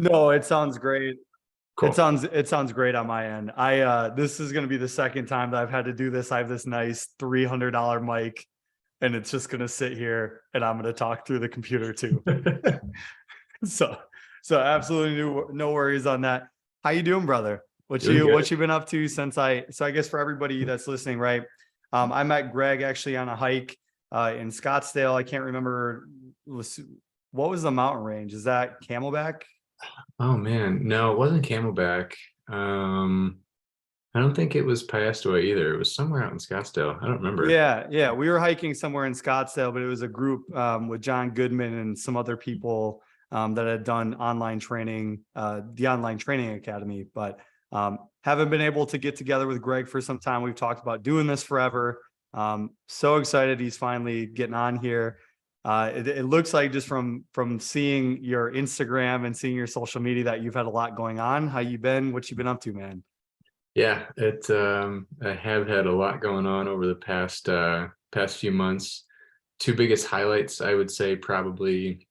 No, it sounds great. Cool. It sounds great on my end. This is gonna be the second time that I've had to do this. I have this nice $300 mic, and it's just gonna sit here, and I'm gonna talk through the computer too. So absolutely no worries on that. How you doing, brother? Doing good. What you been up to since I guess for everybody that's listening, right? I met Greg actually on a hike in Scottsdale. I can't remember what was the mountain range? Is that Camelback? Oh man, no, it wasn't Camelback. Um, I don't think it was Piestewa either. It was somewhere out in Scottsdale. I don't remember. Yeah. We were hiking somewhere in Scottsdale, but it was a group with Jon Goodman and some other people that had done online training, the online training academy. But haven't been able to get together with Greg for some time. We've talked about doing this forever. So excited he's finally getting on here. It looks like just from seeing your Instagram and seeing your social media that you've had a lot going on. How you been? What you been up to, man? Yeah, I have had a lot going on over the past few months. Two biggest highlights, I would say, probably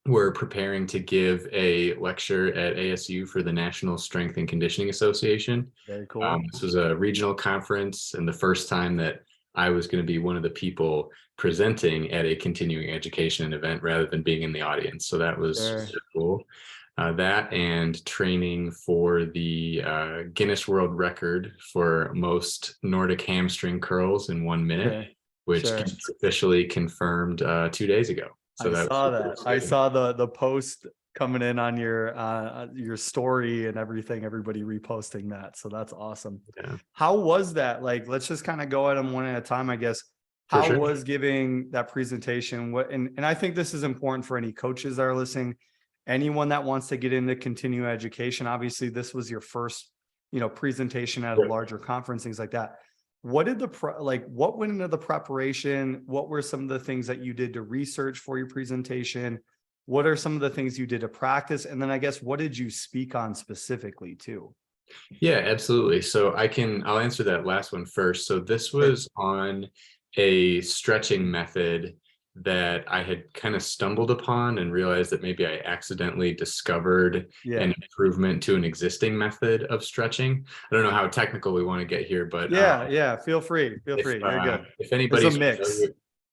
were preparing to give a lecture at ASU for the National Strength and Conditioning Association. Very cool. This was a regional conference, and the first time that I was going to be one of the people presenting at a continuing education event rather than being in the audience. So that was super cool. That and training for the Guinness World Record for most Nordic hamstring curls in 1 minute, which gets officially confirmed 2 days ago. So I saw that. I saw the post coming in on your story and everything. Everybody reposting that, so that's awesome. Yeah. How was that? Like, let's just kind of go at them one at a time, I guess. How was giving that presentation? What and I think this is important for any coaches that are listening. Anyone that wants to get into continuing education, obviously this was your first, presentation at a larger conference, things like that. What did what went into the preparation? What were some of the things that you did to research for your presentation? What are some of the things you did to practice? And then I guess, what did you speak on specifically too? Yeah, absolutely. So I'll answer that last one first. So this was on a stretching method that I had kind of stumbled upon and realized that maybe I accidentally discovered an improvement to an existing method of stretching. I don't know how technical we want to get here, but feel free. You're good. If anybody's a mix.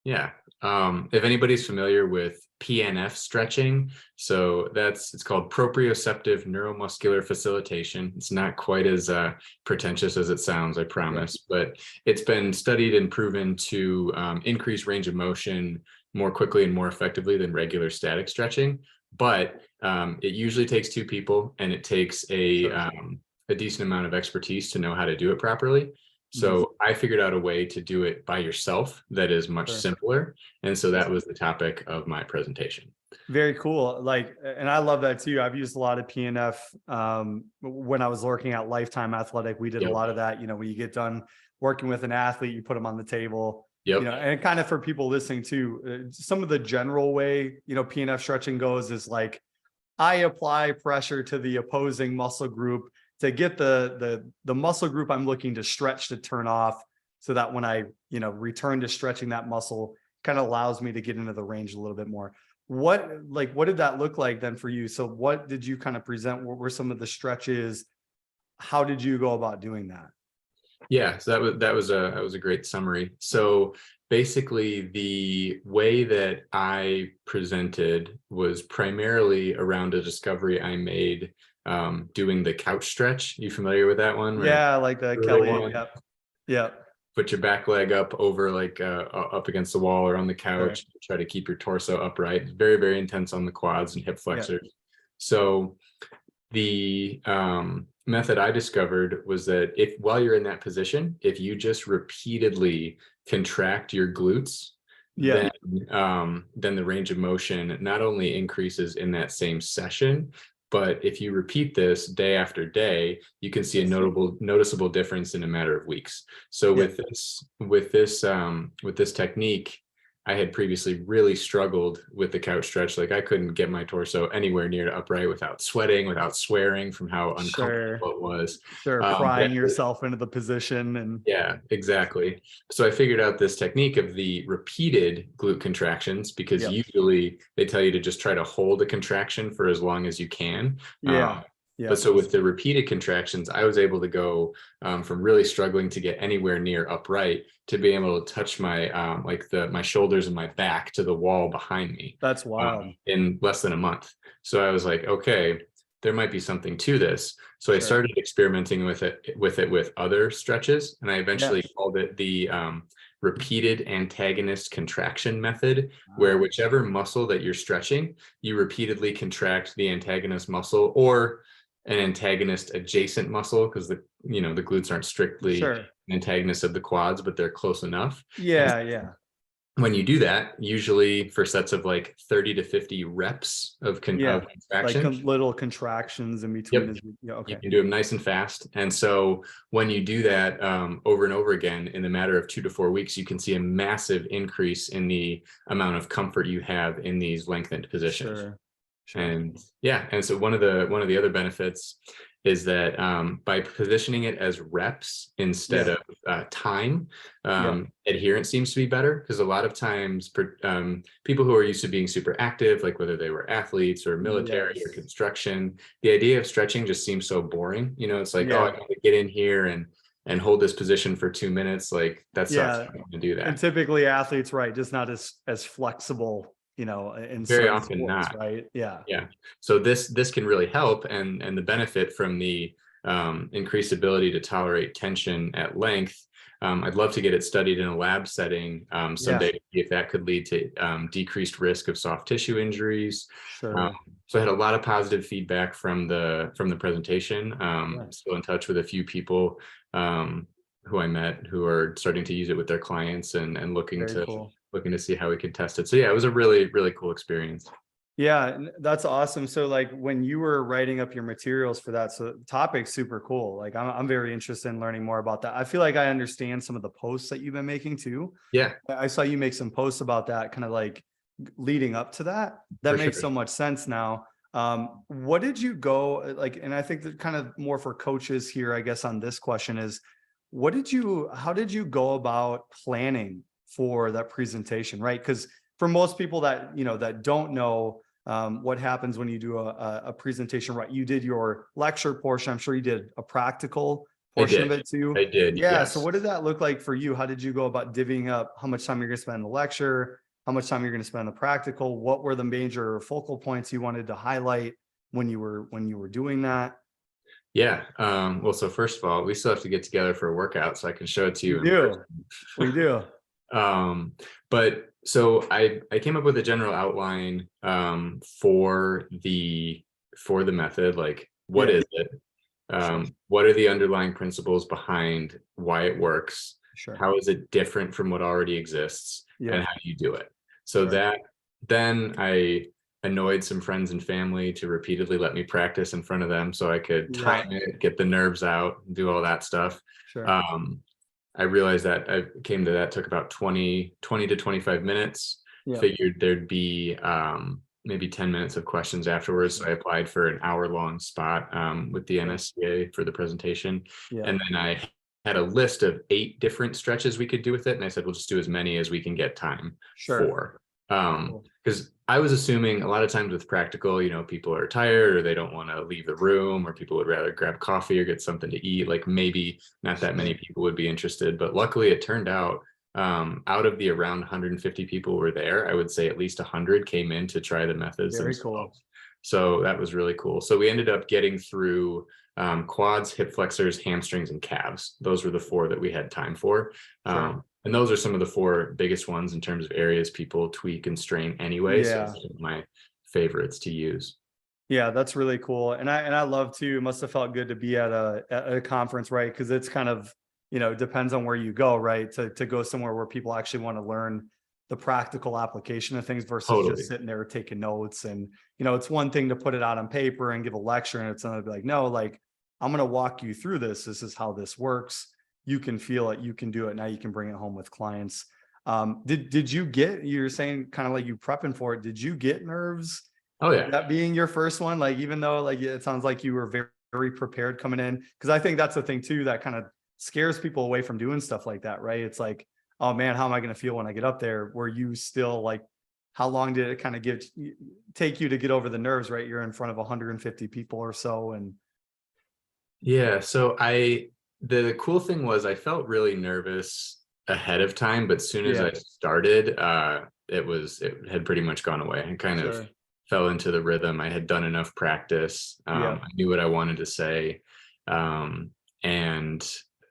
If anybody's familiar with PNF stretching, so it's called proprioceptive neuromuscular facilitation. It's not quite as pretentious as it sounds, I promise, but it's been studied and proven to increase range of motion more quickly and more effectively than regular static stretching. But it usually takes two people, and it takes a decent amount of expertise to know how to do it properly. So I figured out a way to do it by yourself that is much simpler. And so that was the topic of my presentation. Very cool. And I love that too. I've used a lot of PNF when I was working at Lifetime Athletic. We did a lot of that. When you get done working with an athlete, you put them on the table. And kind of for people listening to some of the general way, PNF stretching goes is like, I apply pressure to the opposing muscle group to get the muscle group I'm looking to stretch to turn off, so that when I, return to stretching that muscle, kind of allows me to get into the range a little bit more. What did that look like then for you? So what did you kind of present? What were some of the stretches? How did you go about doing that? Yeah, so that was a great summary. So basically, the way that I presented was primarily around a discovery I made doing the couch stretch. You familiar with that one? Yeah, like the Kelly. Yep. Put your back leg up over up against the wall or on the couch. Try to keep your torso upright. Very, very intense on the quads and hip flexors. So the method I discovered was that while you're in that position, if you just repeatedly contract your glutes, then the range of motion not only increases in that same session, but if you repeat this day after day, you can see a noticeable difference in a matter of weeks. So with this technique, I had previously really struggled with the couch stretch. Like I couldn't get my torso anywhere near to upright without sweating, without swearing from how Sure. uncomfortable it was. Sure. But Prying yourself into the position and yeah, exactly. So I figured out this technique of the repeated glute contractions because yep. usually they tell you to just try to hold a contraction for as long as you can. Yeah. But Yeah. so with the repeated contractions, I was able to go from really struggling to get anywhere near upright to be able to touch my my shoulders and my back to the wall behind me That's wild. in less than a month. So I was like, okay, there might be something to this. So I Sure. started experimenting with it with other stretches, and I Yeah. eventually called it the repeated antagonist contraction method, where Wow. whichever muscle that you're stretching, you repeatedly contract the antagonist muscle or an antagonist adjacent muscle, because the glutes aren't strictly Sure. an antagonist of the quads, but they're close enough. And Yeah. Yeah. when you do that, usually for sets of like 30 to 50 reps of Yeah. Like contraction, little contractions in between. yep, Yeah. you Okay. can do them nice and fast. And so when you do that over and over again in the matter of 2 to 4 weeks, you can see a massive increase in the amount of comfort you have in these lengthened positions. Sure. Sure. And yeah, and so one of the other benefits is that by positioning it as reps instead Yeah. of time, Yeah. adherence seems to be better, because a lot of times people who are used to being super active, like whether they were athletes or military or Yes. construction, the idea of stretching just seems so boring. It's like, oh, I Yeah. got to get in here and hold this position for 2 minutes. Like that sucks. I Yeah. don't want to do And that. typically athletes, right, just not as flexible, in Very certain often sports, not. right? Yeah. Yeah. So this can really help, and the benefit from the increased ability to tolerate tension at length. I'd love to get it studied in a lab setting Yeah. someday to see if that could lead to decreased risk of soft tissue injuries. Um, Sure. so I had a lot of positive feedback from the presentation. Yeah. Still in touch with a few people who I met who are starting to use it with their clients and Very cool. looking to see how we could test it. So yeah, it was a really, really cool experience. Yeah, that's awesome. So like when you were writing up your materials for that, so the topic's super cool. Like I'm very interested in learning more about that. I feel like I understand some of the posts that you've been making too. Yeah, I saw you make some posts about that, kind of like leading up to that. That for sure. makes so much sense now. What did you go like? And I think that kind of more for coaches here, I guess, on this question is, how did you go about planning for that presentation, right? Because for most people that, that don't know what happens when you do a presentation, right? You did your lecture portion. I'm sure you did a practical I portion of did. it too. I did. Yeah. So Yes. what did that look like for you? How did you go about divvying up how much time you're going to spend in the lecture, how much time you're going to spend in the practical? What were the major focal points you wanted to highlight when you were doing that? Yeah. Well, so first of all, we still have to get together for a workout so I can show it to We you in person. do. We do. But so I came up with a general outline for the method. Like, what Yeah. is it? Sure. What are the underlying principles behind why it works? Sure. How is it different from what already exists? Yeah. And how do you do it? So Right. then I annoyed some friends and family to repeatedly let me practice in front of them so I could Yeah. time it, get the nerves out, do all that stuff. Sure. Um, I realized that I came to that took about 20 to 25 minutes. Yeah. Figured there'd be maybe 10 minutes of questions afterwards. So I applied for an hour-long spot with the Sure. NSCA for the presentation. Yeah. And then I had a list of 8 different stretches we could do with it. And I said, we'll just do as many as we can get time Sure. for. Cool. Because I was assuming a lot of times with practical, people are tired or they don't want to leave the room, or people would rather grab coffee or get something to eat. Like maybe not that many Sure. people would be interested, but luckily it turned out out of the around 150 people were there, I would say at least 100 came in to try the methods Very cool. themselves. So that was really cool. So we ended up getting through quads, hip flexors, hamstrings, and calves. Those were the 4 that we had time for. Sure. And those are some of the 4 biggest ones in terms of areas people tweak and strain anyway. So Yeah. it's one of my favorites to use. Yeah, that's really cool. And I love too, it must have felt good to be at a conference, right? Because it's kind of, depends on where you go, right? To go somewhere where people actually want to learn the practical application of things versus Totally. just sitting there taking notes. And, it's one thing to put it out on paper and give a lecture, and it's another to be like, no, like I'm going to walk you through this. This is how this works. You can feel it, you can do it. Now you can bring it home with clients. Did you get, you're saying kind of like you prepping for it, did you get nerves? Oh yeah. That being your first one, like, even though like it sounds like you were very, very prepared coming in, because I think that's the thing too that kind of scares people away from doing stuff like that, right? It's like, oh man, how am I going to feel when I get up there? Were you still like, how long did it kind of take you to get over the nerves, right? You're in front of 150 people or so, and Yeah, so the cool thing was I felt really nervous ahead of time, but soon as yeah, I started, it had pretty much gone away. I kind of sure, fell into the rhythm. I had done enough practice. yeah, I knew what I wanted to say. And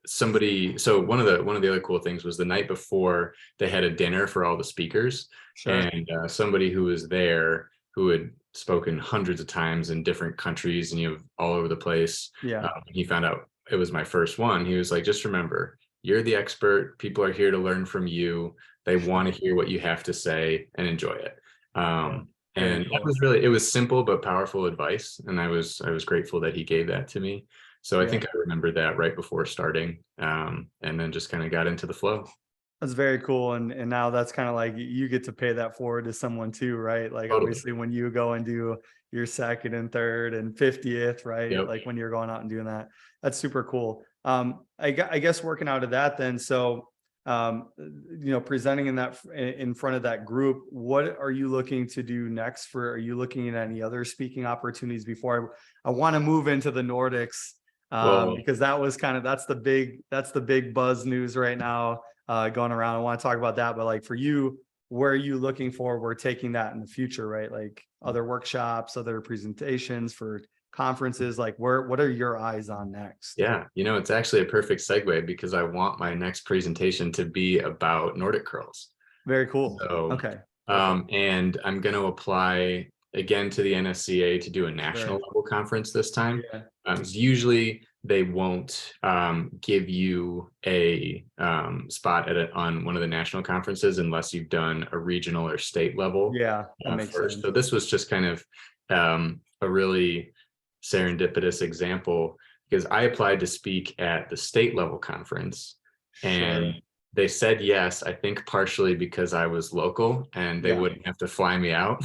so one of the other cool things was the night before they had a dinner for all the speakers, sure, and somebody who was there who had spoken hundreds of times in different countries and all over the place. yeah, He found out it was my first one. He was like, just remember, you're the expert. People are here to learn from you. They want to hear what you have to say and enjoy it. yeah, And very that cool, was it was simple but powerful advice. And I was grateful that he gave that to me. So I yeah. think I remembered that right before starting. And then just kind of got into the flow. That's very cool, and now that's kind of like you get to pay that forward to someone too, right? Like Totally. obviously when you go and do your second and third and 50th, right? Yep. Like when you're going out and doing that, that's super cool. I guess working out of that then, so presenting in that in front of that group, what are you looking to do next? Are you looking at any other speaking opportunities before I want to move into the Nordics? Well, Because that's the big buzz news right now going around. I want to talk about that, but like for you, where are you looking for? We're taking that in the future, right? Like other workshops, other presentations for conferences, like what are your eyes on next? yeah, it's actually a perfect segue because I want my next presentation to be about Nordic curls. Very cool. So, Okay. Perfect. and I'm going to apply again to the NSCA to do a national Sure. level conference this time. Yeah. Usually they won't give you a spot on one of the national conferences unless you've done a regional or state level Yeah. That makes first. sense. So this was just kind of a really serendipitous example because I applied to speak at the state level conference, and Sure. they said yes, I think partially because I was local and they Yeah. wouldn't have to fly me out.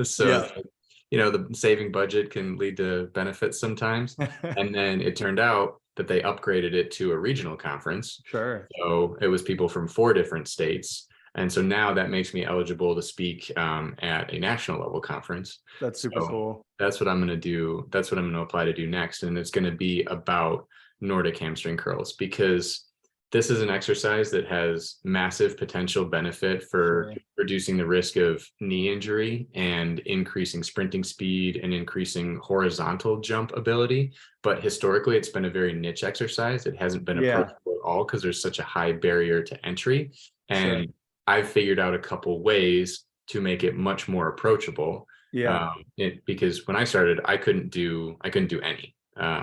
So Yeah. it's like, the saving budget can lead to benefits sometimes. And then it turned out that they upgraded it to a regional conference. Sure. So it was people from 4 different states. And so now that makes me eligible to speak at a national level conference. That's super So cool. that's what I'm going to do. That's what I'm going to apply to do next. And it's going to be about Nordic hamstring curls because this is an exercise that has massive potential benefit for Sure. reducing the risk of knee injury and increasing sprinting speed and increasing horizontal jump ability. But historically, it's been a very niche exercise. It hasn't been Yeah. approachable at all because there's such a high barrier to entry. Sure. And I've figured out a couple ways to make it much more approachable. Yeah. Because when I started, I couldn't do any.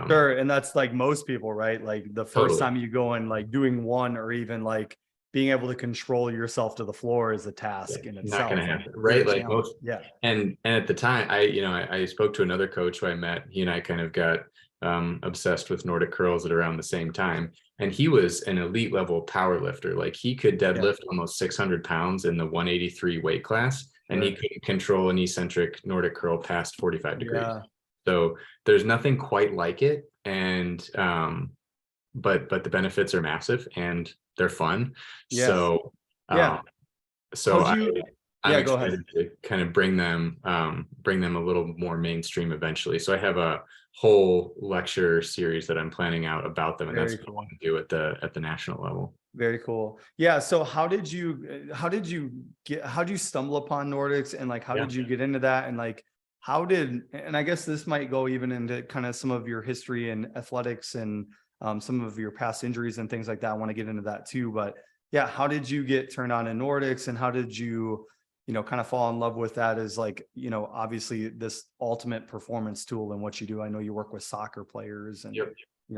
Sure. And that's like most people, right? Like the first Totally. time you go and like doing one or even like being able to control yourself to the floor is a Yeah, task in not itself. gonna Like happen, you're a right? Like challenge. most, Yeah. and at the time, I spoke to another coach who I met. He and I kind of got obsessed with Nordic curls at around the same time, and he was an elite level power lifter. Like he could Yeah. deadlift almost 600 pounds in the 183 weight class, and he Sure. couldn't control an eccentric Nordic curl past 45 degrees. Yeah. So there's nothing quite like it, and but the benefits are massive and they're fun. Yeah. So Yeah. um, so How'd you, I'm yeah, go ahead. excited to kind of bring them a little more mainstream eventually. So I have a whole lecture series that I'm planning out about them, and that's Very what I cool. want to do at the national level. Very cool. Yeah. So how did you stumble upon Nordics, and like, how Yeah. did you get into that? And like, and I guess this might go even into kind of some of your history in athletics and some of your past injuries and things like that. I want to get into that too. But yeah, how did you get turned on in Nordics, and how did you, kind of fall in love with that as like, obviously this ultimate performance tool in what you do? I know you work with soccer players and, Yep.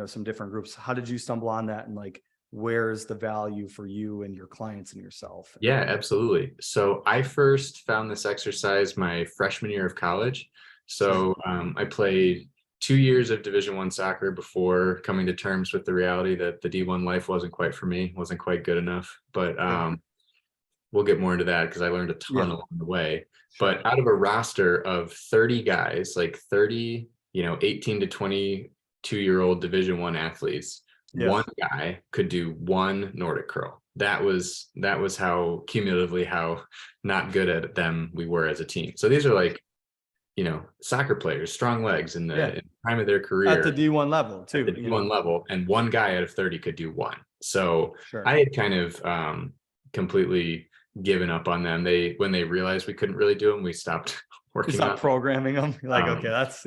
some different groups. How did you stumble on that? And like, where's the value for you and your clients and yourself? Yeah, absolutely. So I first found this exercise my freshman year of college. Sure. So I played 2 years of Division I soccer before coming to terms with the reality that the D1 life wasn't quite for me, wasn't quite good enough. But Sure. we'll get more into that because I learned a ton Yeah. along the way. Sure. But out of a roster of 30 guys, like 30, 18 to 22-year-old Division I athletes, Yeah. one guy could do one Nordic curl. That was how cumulatively how not good at them we were as a team. So these are like, soccer players, strong legs in Yeah. the prime of their At the career, D1 level at too, the D1 level, and one guy out of 30 could do one. So Sure. I had kind of completely given up on them. When they realized we couldn't really do them, we stopped You working stop on programming them. You're like, okay, them. that's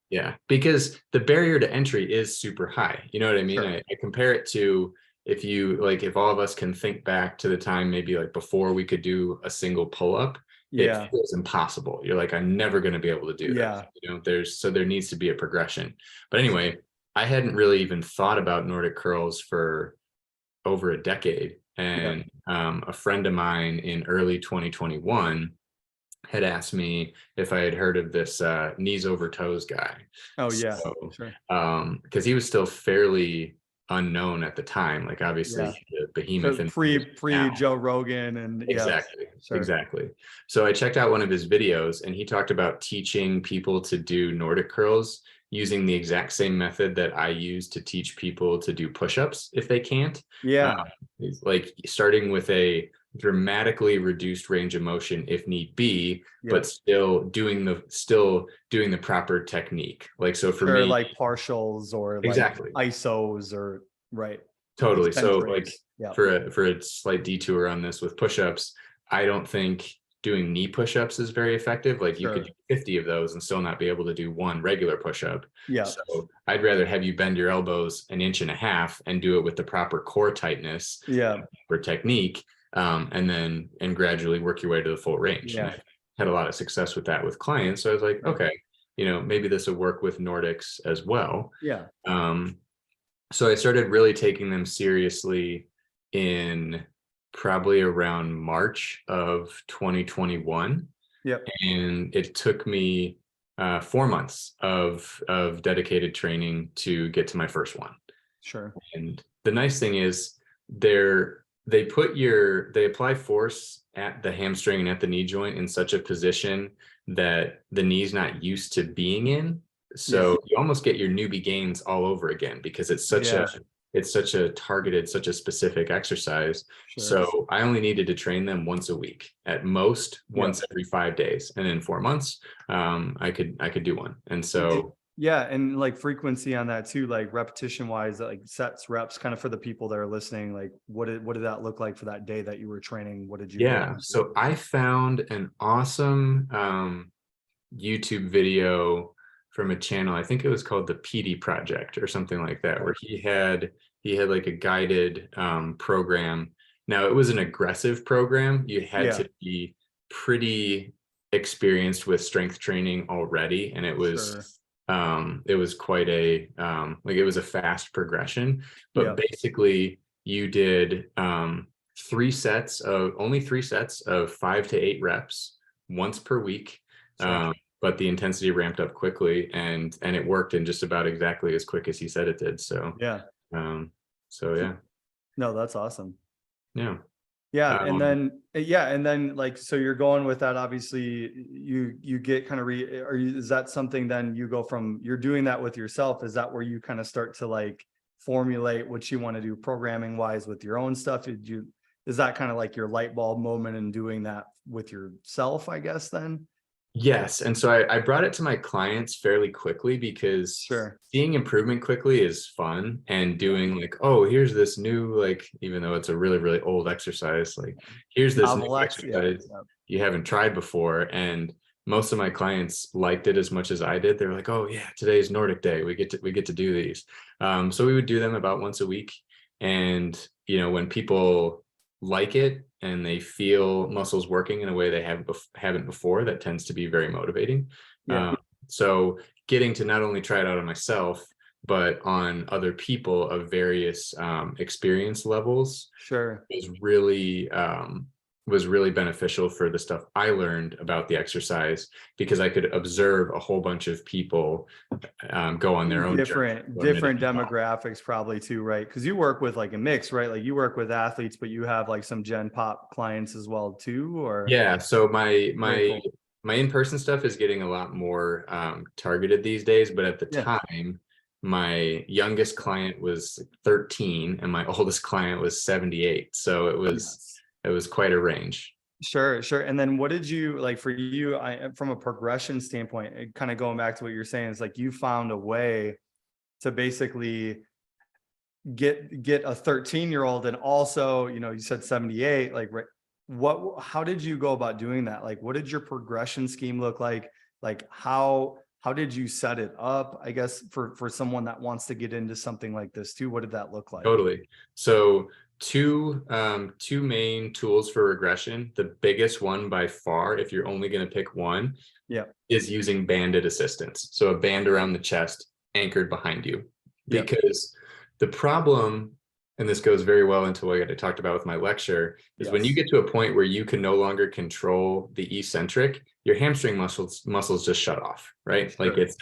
Yeah, because the barrier to entry is super high. You know what I mean? Sure. I compare it to if all of us can think back to the time maybe like before we could do a single pull-up, Yeah. it feels impossible. You're like, I'm never going to be able to do Yeah. this. There needs to be a progression. But anyway, I hadn't really even thought about Nordic curls for over a decade. And a friend of mine in early 2021 had asked me if I had heard of this knees over toes guy. Oh yeah. So, Sure. because he was still fairly unknown at the time, like obviously Yeah. the behemoth So in pre now. Joe Rogan and Exactly. Sure. Exactly. So I checked out one of his videos and he talked about teaching people to do Nordic curls using the exact same method that I use to teach people to do push-ups if they can't. Yeah. Like starting with a dramatically reduced range of motion if need be, but still doing the proper technique. Like, so for Sure, me, like partials or like exactly. ISOs or right. Totally. So like Eccentrics. Yeah. for a slight detour on this with push-ups, I don't think doing knee push-ups is very effective. Like you could do 50 of those and still not be able to do one regular push-up. Yeah. So I'd rather have you bend your elbows 1.5 inches and do it with the proper core tightness for technique, and gradually work your way to the full range. Yeah. And I had a lot of success with that with clients. So I was like, okay, maybe this will work with Nordics as well. Yeah. So I started really taking them seriously in probably around March of 2021. Yep. And it took me 4 months of dedicated training to get to my first one. Sure. And the nice thing is they apply force at the hamstring and at the knee joint in such a position that the knee's not used to being in. So you almost get your newbie gains all over again because it's such a targeted, such a specific exercise. Sure. So I only needed to train them once a week, at most once every 5 days. And in 4 months, I could do one. And so and like frequency on that too, like repetition wise, like sets, reps, kind of for the people that are listening, like what did that look like for that day that you were training? What did you do? So I found an awesome YouTube video from a channel. I think it was called the PD Project or something like that, where he had like a guided program. Now it was an aggressive program. You had to be pretty experienced with strength training already, and it was quite a it was a fast progression. But basically you did only 3 sets of 5 to 8 reps once per week. But the intensity ramped up quickly and it worked in just about exactly as quick as he said it did. So no, that's awesome. And then like, so you're going with that, obviously you get kind of is that something then you go from, you're doing that with yourself, is that where you kind of start to like formulate what you want to do programming wise with your own stuff? Is that kind of like your light bulb moment in doing that with yourself, I guess then? Yes. And so I brought it to my clients fairly quickly because seeing improvement quickly is fun, and doing like, oh, here's this new, like, even though it's a really, really old exercise, like here's this new exercise you haven't tried before. And most of my clients liked it as much as I did. They were like, oh yeah, today's Nordic day. We get to do these. So we would do them about once a week. And, when people like it and they feel muscles working in a way they haven't before, that tends to be very motivating. So getting to not only try it out on myself, but on other people of various experience levels is really was really beneficial for the stuff I learned about the exercise, because I could observe a whole bunch of people go on their own different demographics probably too, right? Because you work with like a mix, right? Like you work with athletes, but you have like some Gen Pop clients as well too, or yeah. So my Very cool. my in-person stuff is getting a lot more targeted these days, but at the Yeah. time, my youngest client was 13 and my oldest client was 78. So Yes. it was quite a range. Sure, sure. And then what did you like for you, from a progression standpoint, kind of going back to what you're saying, is like you found a way to basically get a 13-year-old and also, you said 78, like right, how did you go about doing that? Like what did your progression scheme look like? Like how did you set it up, I guess, for someone that wants to get into something like this too? What did that look like? Totally. So two main tools for regression. The biggest one by far, if you're only going to pick one, Yeah. is using banded assistance. So a band around the chest anchored behind you. Yep. Because the problem, and this goes very well into what I talked about with my lecture, is when you get to a point where you can no longer control the eccentric, your hamstring muscles just shut off, right? Sure. Like it's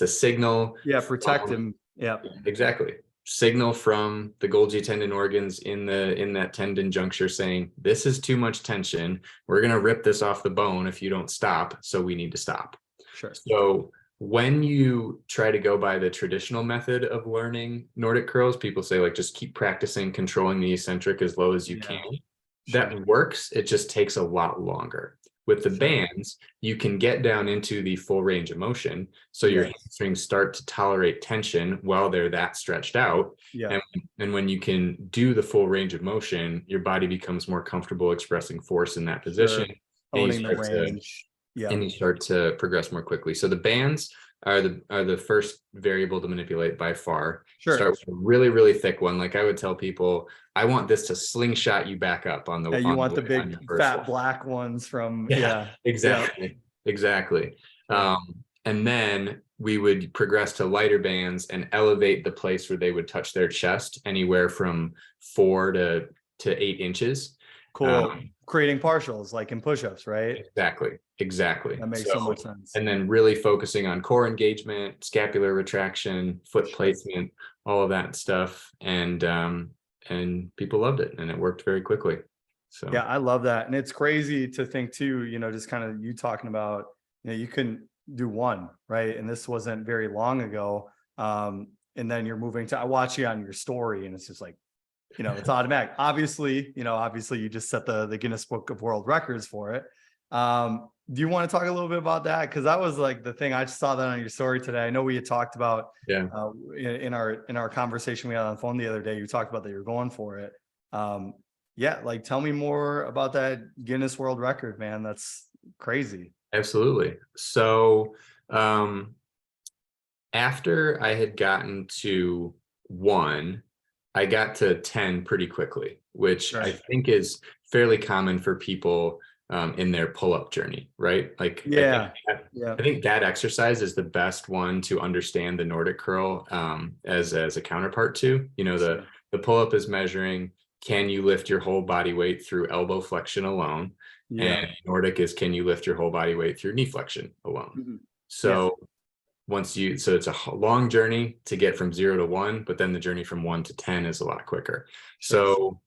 a signal. Yeah, protect him. Yeah. Exactly. Signal from the Golgi tendon organs in that tendon juncture saying, this is too much tension. We're going to rip this off the bone if you don't stop. So we need to stop. Sure. So when you try to go by the traditional method of learning Nordic curls, people say like, just keep practicing controlling the eccentric as low as you can. Sure. That works. It just takes a lot longer. With the bands, you can get down into the full range of motion. So your hamstrings start to tolerate tension while they're that stretched out. Yeah. And when you can do the full range of motion, your body becomes more comfortable expressing force in that position. Sure. Owning the range. And you start to progress more quickly. So the bands are the first variable to manipulate by far. Sure. Start with a really, really thick one. Like I would tell people, I want this to slingshot you back up on the. Yeah, you want the big fat black ones from. Yeah. Exactly. Exactly. And then we would progress to lighter bands and elevate the place where they would touch their chest anywhere from 4 to 8 inches. Cool. Creating partials like in push-ups, right? Exactly. That makes so much sense. And then really focusing on core engagement, scapular retraction, foot placement, all of that stuff. And people loved it and it worked very quickly. So yeah, I love that. And it's crazy to think too, just kind of you talking about, you couldn't do one, right? And this wasn't very long ago. And then you're moving to, I watch you on your story and it's just like, it's automatic. Obviously you just set the Guinness Book of World Records for it. Do you want to talk a little bit about that? Because that was like the thing, I just saw that on your story today. I know we had talked about in our conversation we had on the phone the other day, you talked about that you're going for it. Like tell me more about that Guinness World Record, man. That's crazy. Absolutely. So after I had gotten to 1, I got to 10 pretty quickly, which I think is fairly common for people in their pull-up journey, right? Like, I think that exercise is the best one to understand the Nordic curl as a counterpart to, the pull-up is measuring, can you lift your whole body weight through elbow flexion alone? And Nordic is, can you lift your whole body weight through knee flexion alone? So it's a long journey to get from 0 to 1, but then the journey from 1 to 10 is a lot quicker. So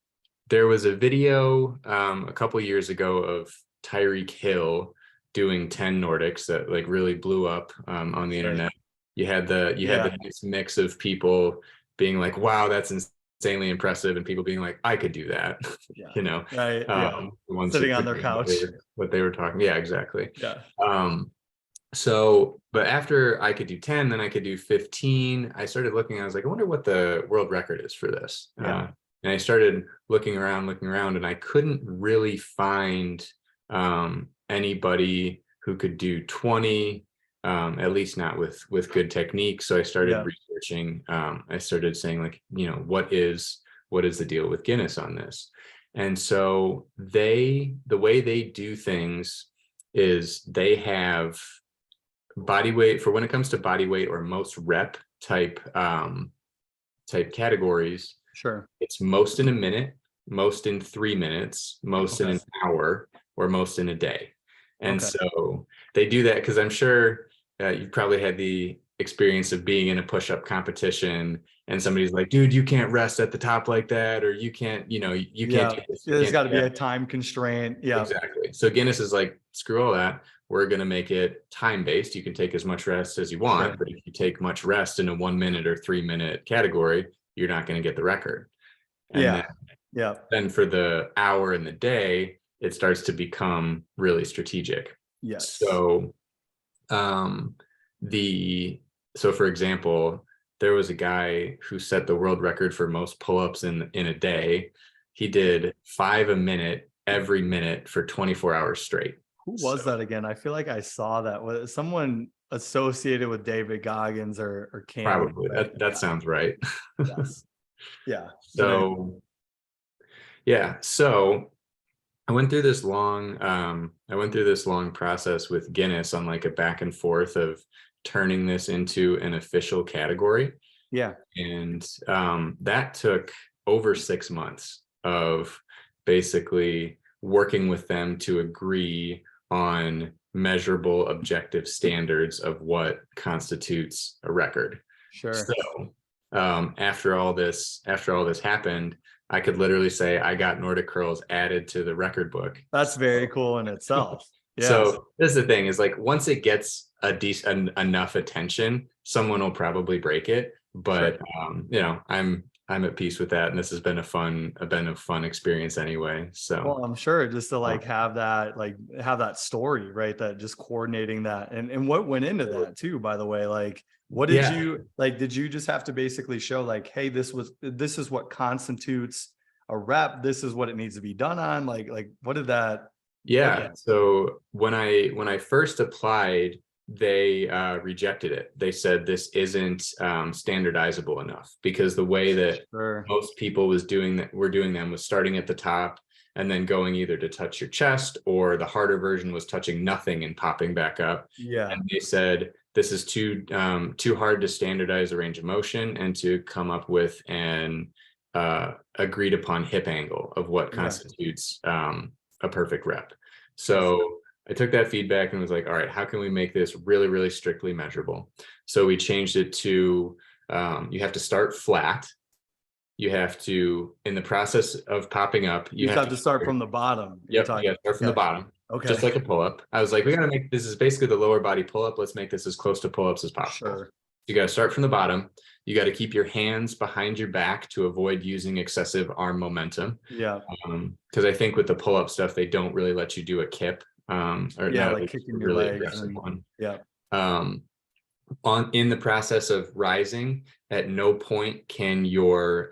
there was a video a couple years ago of Tyreek Hill doing 10 Nordics that like really blew up on the internet. You had the nice mix of people being like, wow, that's insanely impressive, and people being like, I could do that. Sitting on their couch, what they were talking. Yeah, exactly. Yeah. So, but after I could do 10, then I could do 15. I started looking, I was like, I wonder what the world record is for this. And I started looking around, and I couldn't really find anybody who could do 20, at least not with good technique. So I started researching. I started saying like, what is the deal with Guinness on this? And so the way they do things is they have body weight for when it comes to body weight or most rep type categories. Sure. It's most in a minute, most in 3 minutes, most in an hour, or most in a day. And so they do that because I'm sure you've probably had the experience of being in a push-up competition and somebody's like, dude, you can't rest at the top like that, or you can't, you can't do this. There's got to be a time constraint. Yeah. Exactly. So Guinness is like, screw all that. We're going to make it time-based. You can take as much rest as you want, but if you take much rest in a 1 minute or 3 minute category, you're not going to get the record. And then for the hour in the day, it starts to become really strategic. Yes. So so for example, there was a guy who set the world record for most pull-ups in a day. He did 5 a minute every minute for 24 hours straight. Who was that again? I feel like I saw that. Was someone associated with David Goggins or Cam? Probably. That sounds right. Yes. Yeah. So so I went through this long process with Guinness on like a back and forth of turning this into an official category. Yeah. And that took over 6 months of basically working with them to agree on measurable objective standards of what constitutes a record. Sure. So after all this happened, I could literally say I got Nordic curls added to the record book. That's very cool in itself. Yes. So this is the thing, is like, once it gets a decent enough attention, someone will probably break it. But I'm at peace with that, and this has been a fun experience anyway. So well, I'm sure just to like have that story, right? That just coordinating that and what went into that too, by the way. Like, what did you like? Did you just have to basically show like, hey, this is what constitutes a rep, this is what it needs to be done on? Like what did that? Yeah. So when I first applied, they rejected it. They said this isn't standardizable enough, because the way that most people were doing them was starting at the top and then going either to touch your chest, or the harder version was touching nothing and popping back up. Yeah. And they said this is too hard to standardize a range of motion and to come up with an agreed upon hip angle of what constitutes a perfect rep. So I took that feedback and was like, all right, how can we make this really, really strictly measurable? So we changed it to, you have to start flat. You have to, in the process of popping up, you have to start from the bottom. Yep, you start from the bottom. Okay. Just like a pull-up. I was like, we got to make, this is basically the lower body pull-up. Let's make this as close to pull-ups as possible. Sure. You got to start from the bottom. You got to keep your hands behind your back to avoid using excessive arm momentum. Yeah. Because I think with the pull-up stuff, they don't really let you do a kip. Like kicking your legs. In the process of rising, at no point can your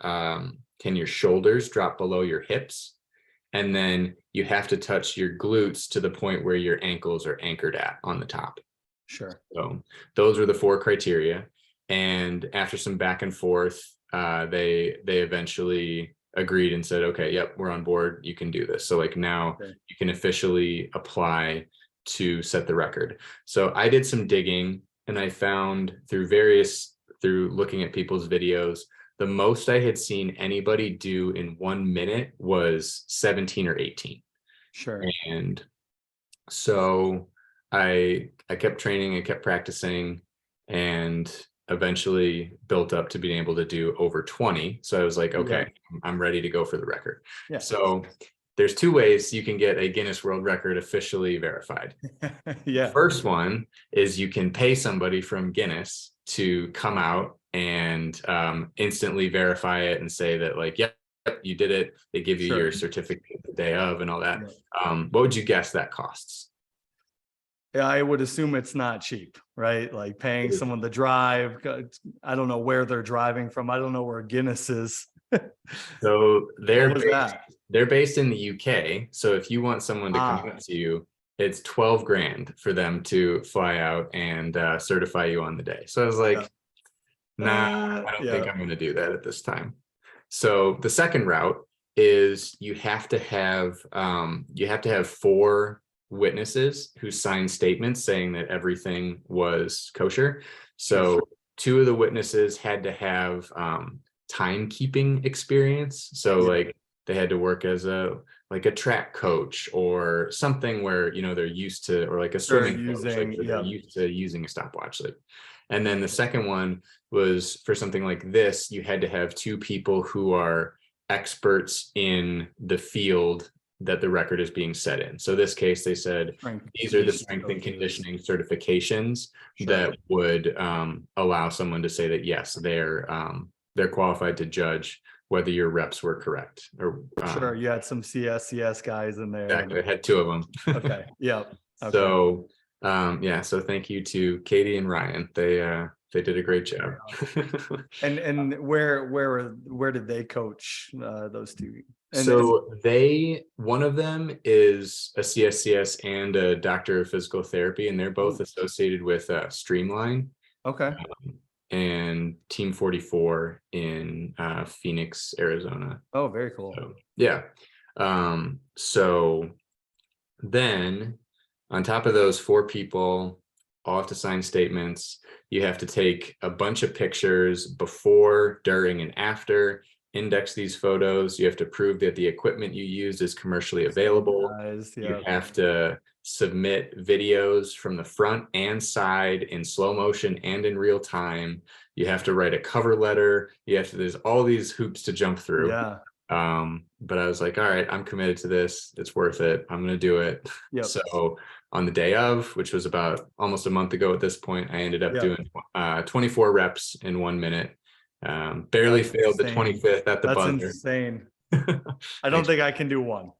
shoulders drop below your hips, and then you have to touch your glutes to the point where your ankles are anchored at on the top. Sure. So those were the 4 criteria, and after some back and forth, they eventually agreed and said, okay, yep, we're on board, you can do this. So like now you can officially apply to set the record. So I did some digging, and I found through looking at people's videos, the most I had seen anybody do in 1 minute was 17 or 18. Sure. And so I kept training, I kept practicing, and eventually built up to being able to do over 20. So I was like, okay, I'm ready to go for the record. Yeah. So there's 2 ways you can get a Guinness World Record officially verified. Yeah. First one is you can pay somebody from Guinness to come out and instantly verify it and say that like, yep, you did it. They give you your certificate the day of and all that. What would you guess that costs? Yeah, I would assume it's not cheap, right? Like paying someone to drive. I don't know where they're driving from. I don't know where Guinness is. So they're based in the UK. So if you want someone to come up to you, it's 12 grand for them to fly out and certify you on the day. So I was like, nah, I don't think I'm going to do that at this time. So the second route is you have to have 4 witnesses who sign statements saying that everything was kosher. So 2 of the witnesses had to have timekeeping experience. So like they had to work as a track coach or something where, they're used to, or like a swimming coach, like they're used to using a stopwatch. And then the second one was for something like this, you had to have two people who are experts in the field that the record is being set in. So this case, they said, these are the strength and conditioning certifications that would allow someone to say that, yes, they're qualified to judge whether your reps were correct. Or you had some CS guys in there. Exactly. I had two of them. Okay. Yeah. Okay. So so thank you to Katie and Ryan. They did a great job. And where did they coach those two? So one of them is a CSCS and a doctor of physical therapy, and they're both associated with Streamline. Okay. And Team 44 in Phoenix, Arizona. Oh, very cool. So, yeah. So then on top of those 4 people, all have to sign statements. You have to take a bunch of pictures before, during, and after, index these photos. You have to prove that the equipment you used is commercially available. You have to submit videos from the front and side in slow motion and in real time. You have to write a cover letter. There's all these hoops to jump through. Yeah. But I was like, all right, I'm committed to this. It's worth it. I'm going to do it. Yep. So on the day of, which was about almost a month ago at this point, I ended up doing 24 reps in 1 minute. Barely failed the 25th at the buzzer. That's insane. I don't think I can do one.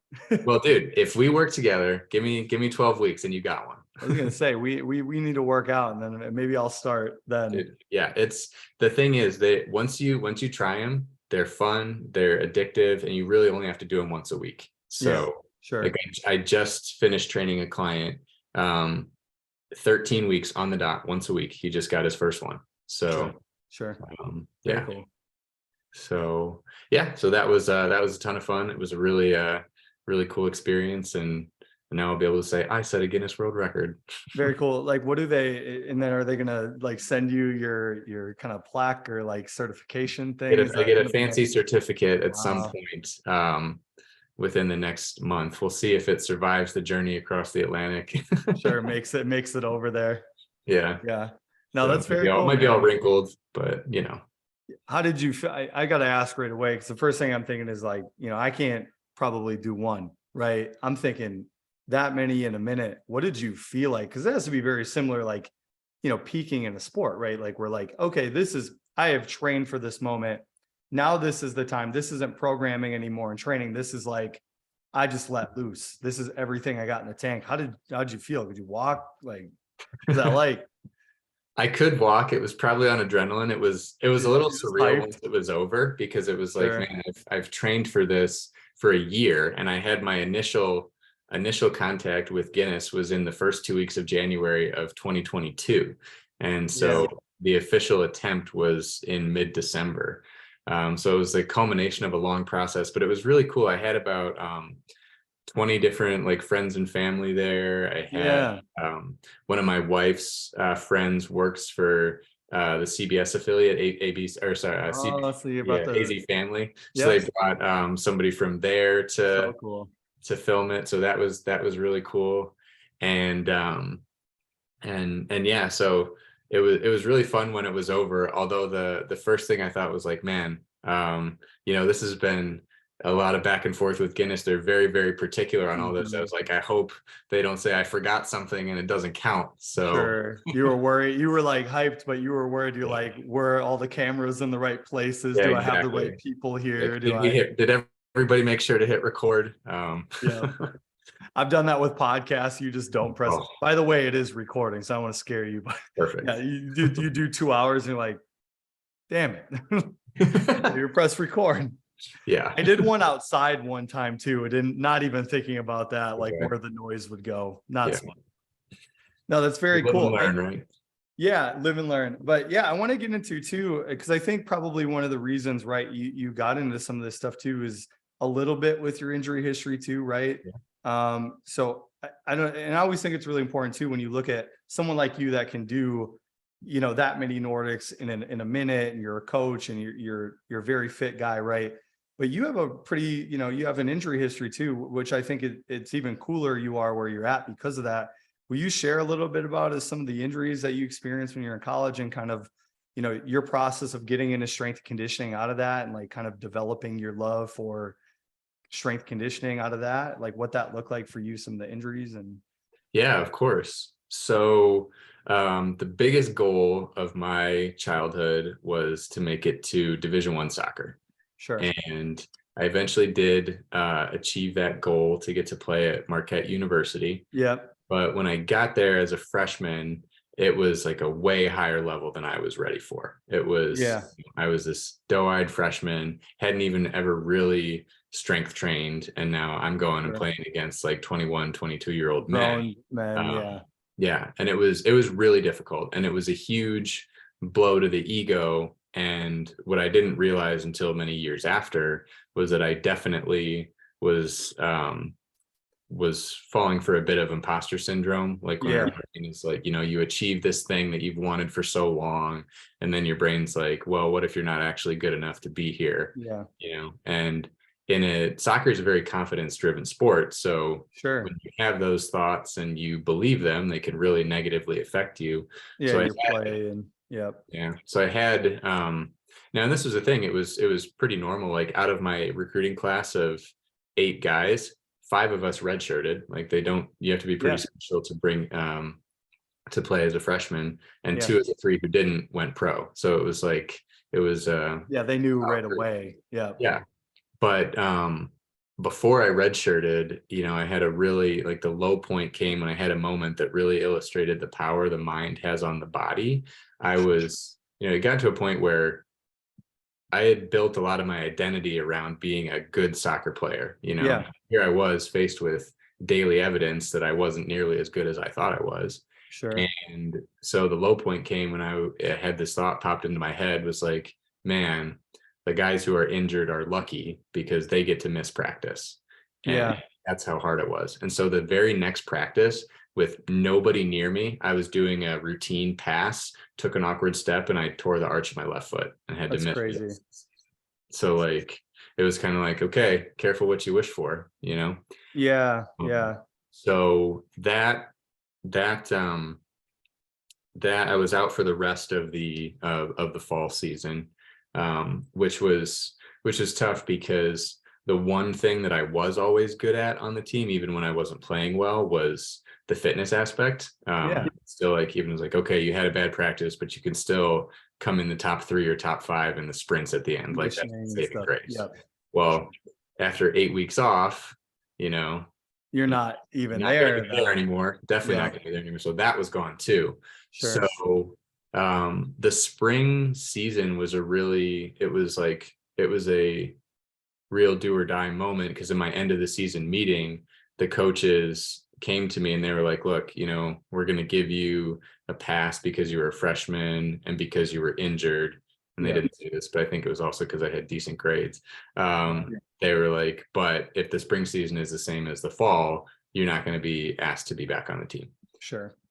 Well, dude, if we work together, give me 12 weeks and you got one. I was gonna say we need to work out, and then maybe I'll start then. Dude, yeah, it's the thing is that once you try them, they're fun, they're addictive, and you really only have to do them once a week. So sure. Like I just finished training a client 13 weeks on the dot, once a week. He just got his first one. So sure. Yeah. Cool. So so that was a ton of fun. It was a really cool experience, and now I'll be able to say I set a Guinness World Record. Very cool. Like, what do they? And then are they gonna like send you your kind of plaque or like certification thing? I get a fancy certificate at some point within the next month. We'll see if it survives the journey across the Atlantic. Sure, makes it over there. Yeah. No, so that's very cool. It might be all wrinkled, but How did you feel? I got to ask right away, because the first thing I'm thinking is like, I can't probably do one, right? I'm thinking that many in a minute. What did you feel like? Because it has to be very similar, like, peaking in a sport, right? Like we're like, okay, I have trained for this moment. Now this is the time. This isn't programming anymore and training. This is like, I just let loose. This is everything I got in the tank. How'd you feel? Could you walk? Like, was that like? I could walk. It was probably on adrenaline. It was a little surreal once it was over, because it was like, man, I've trained for this for a year, and I had my initial contact with Guinness was in the first 2 weeks of January of 2022, and so the official attempt was in mid-December. So it was the culmination of a long process, but it was really cool. I had about 20 different like friends and family there. I had one of my wife's friends works for the CBS affiliate, ABC, or sorry, AZ Family. So they brought somebody from there to film it. So that was really cool. And yeah, so it was really fun when it was over. Although the first thing I thought was like, man, this has been a lot of back and forth with Guinness. They're very, very particular on all this. I was like, I hope they don't say I forgot something and it doesn't count. So you were worried. You were like hyped, but you were worried. You're like, were all the cameras in the right places? Do I have the right people here? Did everybody make sure to hit record? I've done that with podcasts. You just don't press. By the way, it is recording, so I don't want to scare you. But perfect. Yeah, you do 2 hours and you're like, damn it. You press record. Yeah. I did one outside one time too. I didn't, not even thinking about that, like where the noise would go. Not smart. No, that's very cool. Live and learn, right? Yeah, live and learn. But yeah, I want to get into too, because I think probably one of the reasons, right, you got into some of this stuff too is a little bit with your injury history too, right? Yeah. So I don't, and I always think it's really important too when you look at someone like you that can do, that many Nordics in a minute, and you're a coach and you're a very fit guy, right? But you have a pretty, you have an injury history too, which I think it's even cooler you are where you're at because of that. Will you share a little bit about some of the injuries that you experienced when you're in college and kind of, your process of getting into strength conditioning out of that and like kind of developing your love for strength conditioning out of that, like what that looked like for you, some of the injuries and. Yeah, of course. So the biggest goal of my childhood was to make it to Division I soccer. Sure. And I eventually did achieve that goal to get to play at Marquette University. Yep. But when I got there as a freshman, it was like a way higher level than I was ready for. It was, I was this doe-eyed freshman, hadn't even ever really strength trained. And now I'm going and playing against like 21, 22-year-old men. Yeah. And it was really difficult. And it was a huge blow to the ego. And what I didn't realize until many years after was that I definitely was falling for a bit of imposter syndrome. Like when it's like, you achieve this thing that you've wanted for so long, and then your brain's like, well, what if you're not actually good enough to be here? And soccer is a very confidence driven sport. So when you have those thoughts and you believe them, they can really negatively affect you. So I had now, and this was the thing, it was pretty normal. Like out of my recruiting class of 8 guys, 5 of us redshirted. Like you have to be pretty special to bring to play as a freshman, and 2 of the 3 who didn't went pro. So it was like they knew right away. But before I redshirted, I had a really, like, the low point came when I had a moment that really illustrated the power the mind has on the body. I was, it got to a point where I had built a lot of my identity around being a good soccer player. Here I was faced with daily evidence that I wasn't nearly as good as I thought I was. And so the low point came when I had this thought popped into my head, was like, man, the guys who are injured are lucky because they get to miss practice. And that's how hard it was. And so the very next practice, with nobody near me, I was doing a routine pass, took an awkward step, and I tore the arch of my left foot and had to miss. Crazy. So like, it was kind of like, okay, careful what you wish for, So that I was out for the rest of the fall season, which was tough because the one thing that I was always good at on the team, even when I wasn't playing well, was the fitness aspect. Still, like, even was like, okay, you had a bad practice, but you can still come in the top 3 or top 5 in the sprints at the end. Like, that's saving grace. Well, after 8 weeks off, you're not even there anymore. Definitely not going to be there anymore. So that was gone too. So the spring season was a real do or die moment, because in my end of the season meeting, the coaches came to me and they were like, look, we're going to give you a pass because you were a freshman and because you were injured. And they didn't say this, but I think it was also because I had decent grades. They were like, but if the spring season is the same as the fall, you're not going to be asked to be back on the team.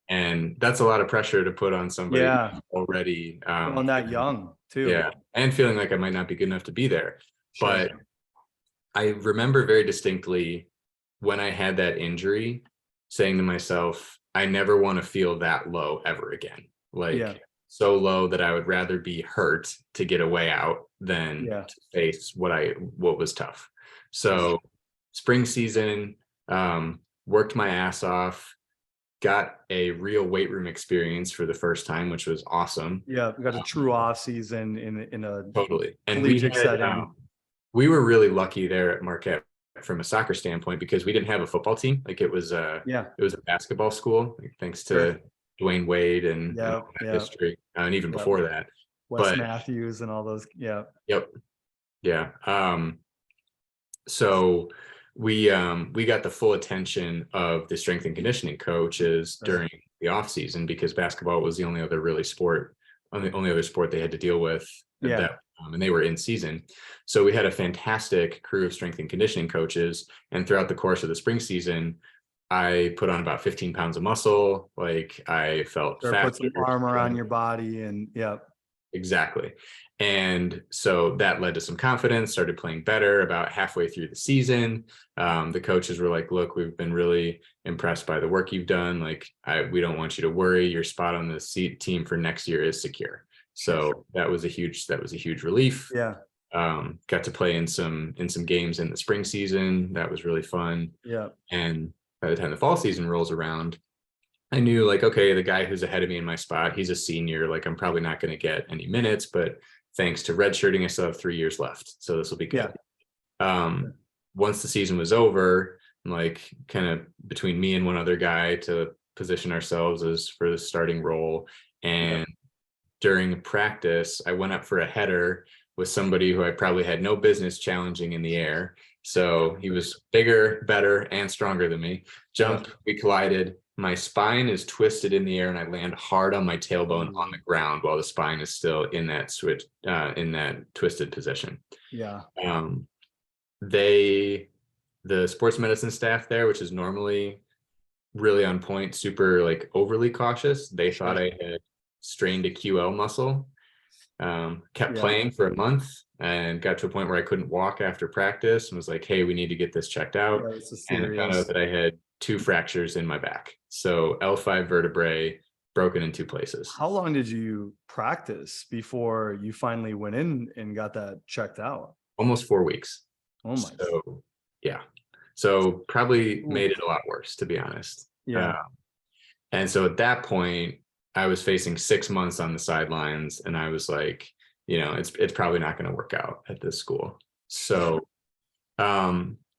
And that's a lot of pressure to put on somebody already on that young too. And feeling like I might not be good enough to be there. But I remember very distinctly when I had that injury, saying to myself, I never want to feel that low ever again. Like, so low that I would rather be hurt to get a way out than to face what was tough. So spring season, worked my ass off, got a real weight room experience for the first time, which was awesome. We got a true off season in a totally. And we were really lucky there at Marquette from a soccer standpoint, because we didn't have a football team. Like, it was a basketball school, thanks to Dwayne Wade and history, and even before that, Wes Matthews and all those. So we got the full attention of the strength and conditioning coaches during the off season, because basketball was the only other sport they had to deal with at that and they were in season. So we had a fantastic crew of strength and conditioning coaches, and throughout the course of the spring season, I put on about 15 pounds of muscle. Like, I felt fat. Put some armor on your body, and exactly. And so that led to some confidence, started playing better about halfway through the season. The coaches were like, look, we've been really impressed by the work you've done. Like, we don't want you to worry. Your spot on the team for next year is secure. So that was a huge relief. Yeah. Got to play in some games in the spring season. That was really fun. Yeah. And by the time the fall season rolls around, I knew like, okay, the guy who's ahead of me in my spot, he's a senior. Like, I'm probably not going to get any minutes, but thanks to redshirting, I still have 3 years left. So this will be good. Once the season was over, like kind of between me and one other guy to position ourselves as for the starting role. And during practice, I went up for a header with somebody who I probably had no business challenging in the air. So he was bigger, better, and stronger than me. We collided. My spine is twisted in the air and I land hard on my tailbone on the ground while the spine is still in that in that twisted position. Yeah. The sports medicine staff there, which is normally really on point, super like overly cautious, they thought I had strained a QL muscle. Kept playing for a month and got to a point where I couldn't walk after practice and was like, hey, we need to get this checked out. And I found out that I had 2 fractures in my back. So L5 vertebrae broken in 2 places. How long did you practice before you finally went in and got that checked out? Almost 4 weeks. Oh my. So yeah. So probably made it a lot worse, to be honest. Yeah. And so at that point, I was facing 6 months on the sidelines and I was like, you know, it's probably not going to work out at this school. So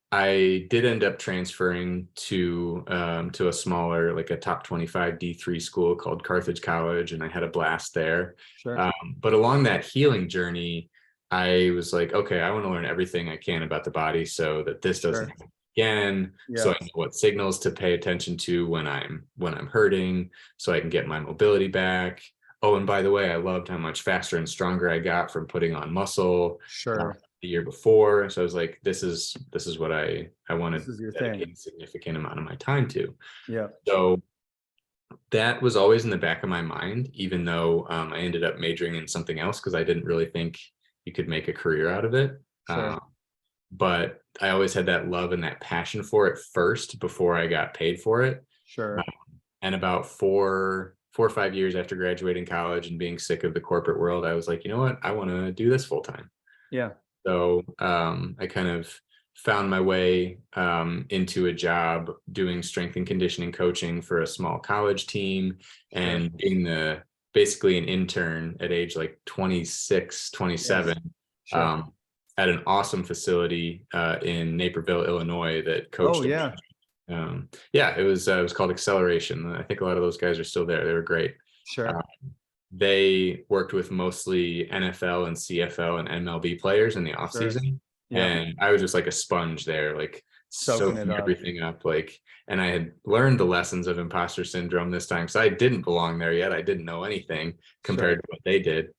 I did end up transferring to a smaller, like a top 25 D3 school called Carthage College, and I had a blast there. But along that healing journey, I was like, okay, I want to learn everything I can about the body so that this doesn't happen again. So I know what signals to pay attention to when I'm hurting, so I can get my mobility back. Oh, and by the way, I loved how much faster and stronger I got from putting on muscle the year before. So I was like, this is what I want to dedicate a significant amount of my time to. So that was always in the back of my mind, even though I ended up majoring in something else because I didn't really think you could make a career out of it. But I always had that love and that passion for it first before I got paid for it. And about 4 or 5 years after graduating college and being sick of the corporate world, I was like, you know what? I want to do this full time. So I kind of found my way into a job doing strength and conditioning coaching for a small college team and being basically an intern at age like 26, 27. At an awesome facility in Naperville, Illinois that coached. It was called Acceleration. I think a lot of those guys are still there. They were great. They worked with mostly NFL and CFL and MLB players in the off season. And I was just like a sponge there, like soaking everything up. Like, and I had learned the lessons of imposter syndrome this time. So I didn't belong there yet. I didn't know anything compared to what they did.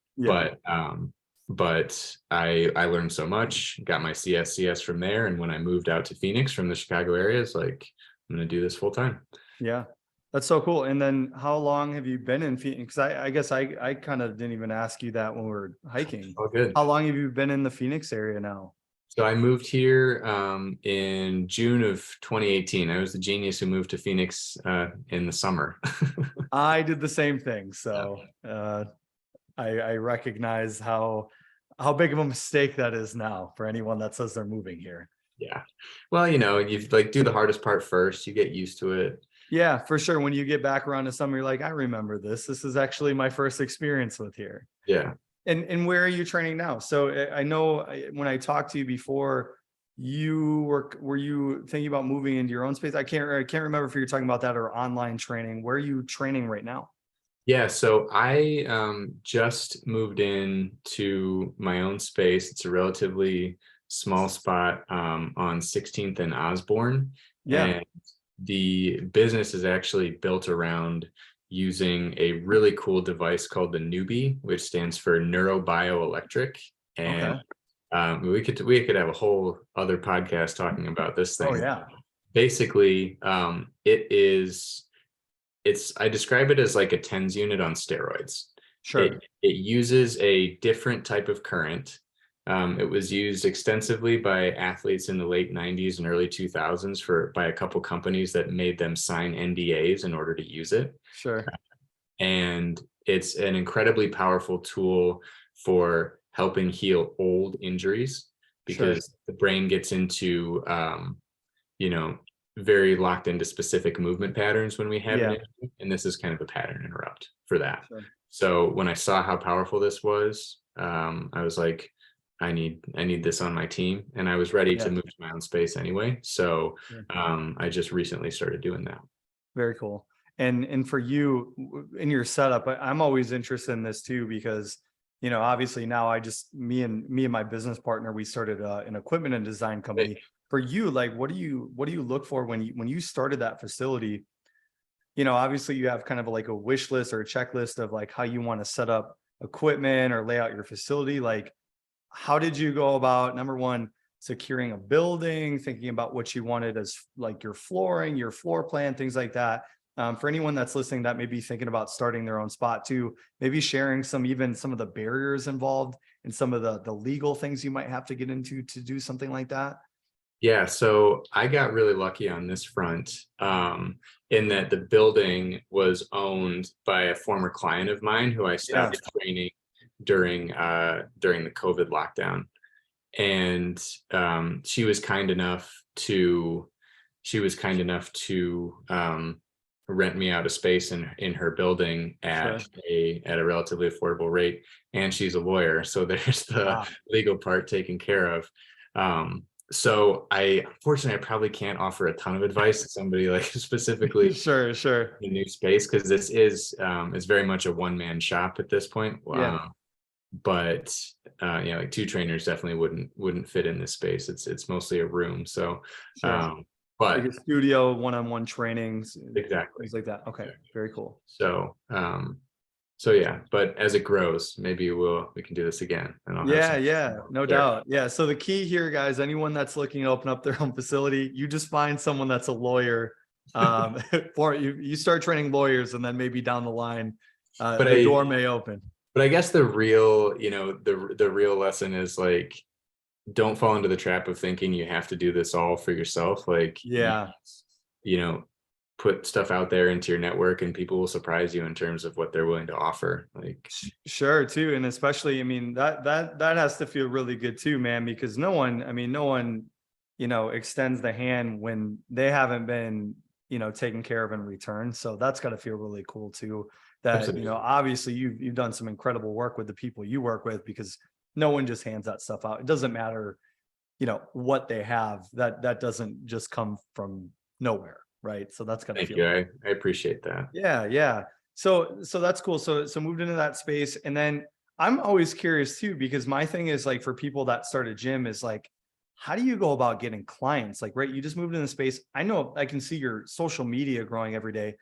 But I learned so much, got my CS from there. And when I moved out to Phoenix from the Chicago area, it's like, I'm going to do this full time. Yeah. That's so cool. And then how long have you been in Phoenix? Because I guess I kind of didn't even ask you that when we were hiking. Oh, good. How long have you been in the Phoenix area now? So I moved here in June of 2018. I was the genius who moved to Phoenix in the summer. I did the same thing. So I recognize how big of a mistake that is now for anyone that says they're moving here. Yeah. Well, you know, you like do the hardest part first. You get used to it. Yeah, for sure. When you get back around to summer, you're like, I remember this. This is actually my first experience with here. Yeah. And where are you training now? So I know when I talked to you before, were you thinking about moving into your own space? I can't remember if you're talking about that or online training. Where are you training right now? Yeah, so I just moved in to my own space. It's a relatively small spot on 16th and Osborne. And the business is actually built around using a really cool device called the Newbie, which stands for neurobioelectric. And we could have a whole other podcast talking about this thing. Basically, I describe it as like a TENS unit on steroids. Sure. It uses a different type of current. It was used extensively by athletes in the late 90s and early 2000s by a couple companies that made them sign NDAs in order to use it. Sure. And it's an incredibly powerful tool for helping heal old injuries, Sure. because the brain gets into, you know, very locked into specific movement patterns when we have an Yeah. injury, and this is kind of a pattern interrupt for that. Sure. So when I saw how powerful this was, I was like, I need this on my team, and I was ready Yeah. to move to my own space anyway. So Sure. I just recently started doing that. Very cool. And for you in your setup, I'm always interested in this too, because obviously now me and my business partner, we started an equipment and design company. For you, like what do you look for when you started that facility? Obviously you have kind of like a wish list or a checklist of like how you want to set up equipment or lay out your facility. Like, how did you go about, number one, securing a building, thinking about what you wanted as like your flooring, your floor plan, things like that? For anyone that's listening that may be thinking about starting their own spot too, maybe sharing some of the barriers involved and some of the legal things you might have to get into to do something like that. Yeah, so I got really lucky on this front, in that the building was owned by a former client of mine who I Yeah. stopped training during the COVID lockdown. And she was kind enough to rent me out a space in her building Sure. at a relatively affordable rate. And she's a lawyer, so there's the Wow. legal part taken care of. So unfortunately, I probably can't offer a ton of advice to somebody like specifically Sure. in new space, because this is it's very much a one-man shop at this point. Yeah. But yeah, like two trainers definitely wouldn't fit in this space. It's mostly a room. So Sure. Like but a studio, one-on-one trainings, exactly. things like that. Okay. Very cool. So so yeah, but as it grows, maybe we can do this again, and I'll have some Yeah, no there. doubt. Yeah. So the key here, guys, anyone that's looking to open up their own facility, you just find someone that's a lawyer. For you start training lawyers, and then maybe down the line, But the door may open. But I guess the real, the real lesson is like, don't fall into the trap of thinking you have to do this all for yourself. Like, Yeah. put stuff out there into your network, and people will surprise you in terms of what they're willing to offer. Like, Sure, too. And especially, I mean, that has to feel really good too, man, because no one, extends the hand when they haven't been, taken care of in return. So that's got to feel really cool too. That, absolutely. obviously you've done some incredible work with the people you work with, because no one just hands that stuff out. It doesn't matter, what they have. That doesn't just come from nowhere, right? So that's gotta Thank feel. you. I appreciate that. Yeah. So that's cool. So moved into that space. And then I'm always curious too, because my thing is like, for people that start a gym, is like, how do you go about getting clients? Like, right, you just moved in the space. I know I can see your social media growing every day.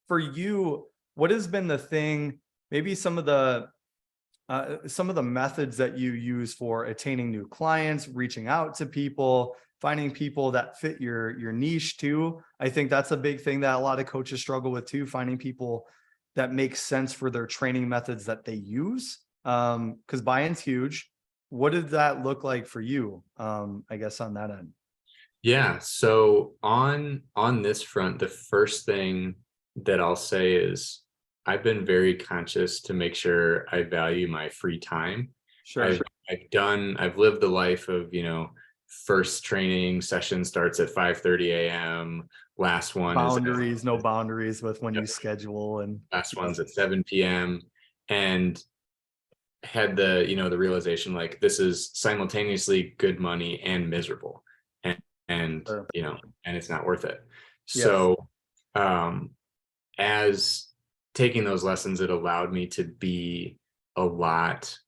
For you, what has been the thing, maybe some of the methods that you use for attaining new clients, reaching out to people, finding people that fit your niche too? I think that's a big thing that a lot of coaches struggle with too, finding people that make sense for their training methods that they use. Because buy-in's huge. What did that look like for you? I guess on that end. Yeah. So on this front, the first thing that I'll say is I've been very conscious to make sure I value my free time. Sure. I've lived the life of, first training session starts at 5:30 a.m. Last one No boundaries with when you schedule, and last one's at 7 p.m. and had the realization, like, this is simultaneously good money and miserable, and Sure. and it's not worth it. Yes. So as taking those lessons, it allowed me to be a lot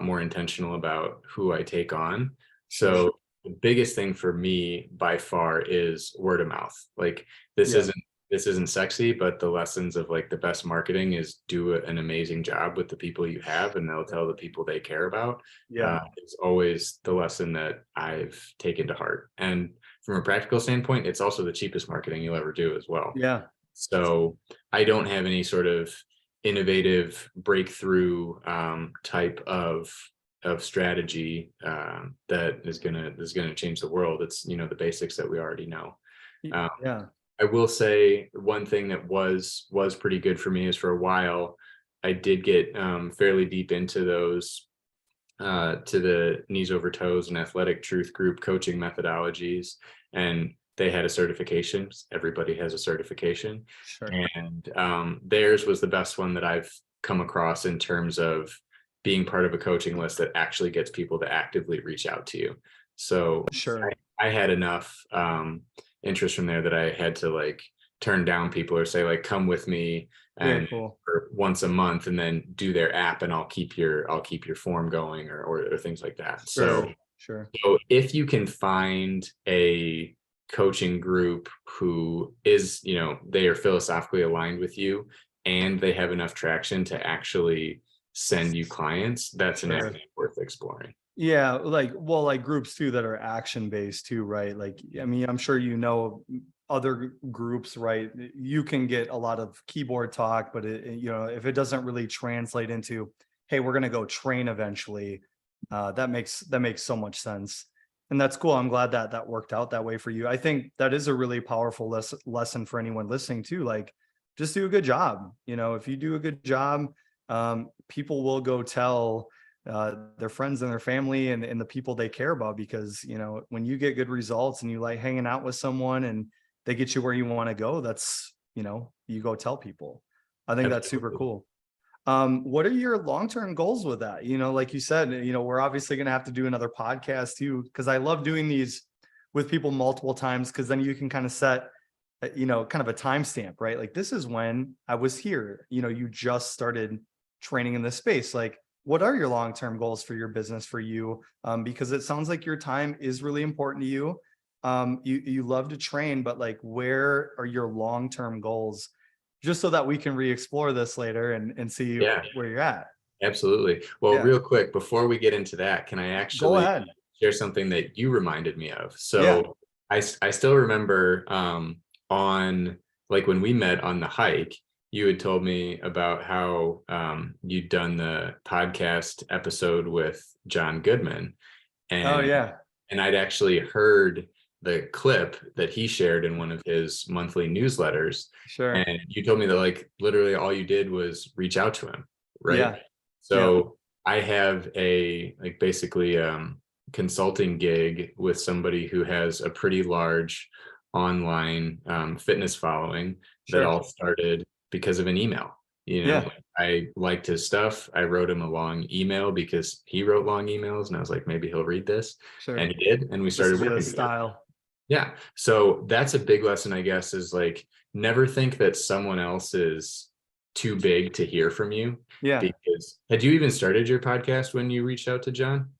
more intentional about who I take on. So the biggest thing for me by far is word of mouth. Like, this isn't sexy, but the lessons of like the best marketing is do an amazing job with the people you have, and they'll tell the people they care about. It's always the lesson that I've taken to heart. And from a practical standpoint, it's also the cheapest marketing you'll ever do as well. Yeah. So I don't have any sort of innovative breakthrough type of strategy that is gonna change the world. It's, the basics that we already know. Um, Yeah. I will say one thing that was pretty good for me is for a while I did get fairly deep into those to the knees over toes and athletic truth group coaching methodologies, and they had a certification. Everybody has a certification, Sure. and theirs was the best one that I've come across in terms of being part of a coaching list that actually gets people to actively reach out to you. So Sure. I had enough interest from there that I had to like turn down people or say like, come with me Very and cool. for once a month and then do their app and I'll keep your form going or things like that. So Sure. if you can find a coaching group who is, they are philosophically aligned with you and they have enough traction to actually send you clients, that's an Sure. avenue worth exploring. Yeah, like groups too that are action based too, right? Like, I mean, I'm sure other groups, right? You can get a lot of keyboard talk, but if it doesn't really translate into, hey, we're gonna go train eventually, that makes so much sense, and that's cool. I'm glad that that worked out that way for you. I think that is a really powerful lesson for anyone listening too. Like, just do a good job. If you do a good job, people will go tell their friends and their family and the people they care about, because when you get good results and you like hanging out with someone and they get you where you want to go, that's you go tell people. I think that's super Absolutely. cool. What are your long-term goals with that? Like you said, we're obviously going to have to do another podcast too, because I love doing these with people multiple times, because then you can kind of set kind of a timestamp, right? Like, this is when I was here, you just started training in this space. Like, what are your long-term goals for your business, for you? Because it sounds like your time is really important to you. You love to train, but like, where are your long-term goals? Just so that we can re-explore this later and see Yeah, where you're at. absolutely. Well, Yeah, real quick, before we get into that, can I go actually ahead. share something that you reminded me of? Yeah. So I still remember on like when we met on the hike, you had told me about how you'd done the podcast episode with Jon Goodman, Oh and yeah. I'd actually heard the clip that he shared in one of his monthly newsletters, Sure. and you told me that like literally all you did was reach out to him, right? Yeah. Yeah. So I have a like basically consulting gig with somebody who has a pretty large online fitness following that Sure. all started because of an email. Yeah. I liked his stuff. I wrote him a long email because he wrote long emails, and I was like, maybe he'll read this, Sure. and he did, and we This started is working his together. style. Yeah. So that's a big lesson, I guess, is like never think that someone else is too big to hear from you. Yeah. Because had you even started your podcast when you reached out to John?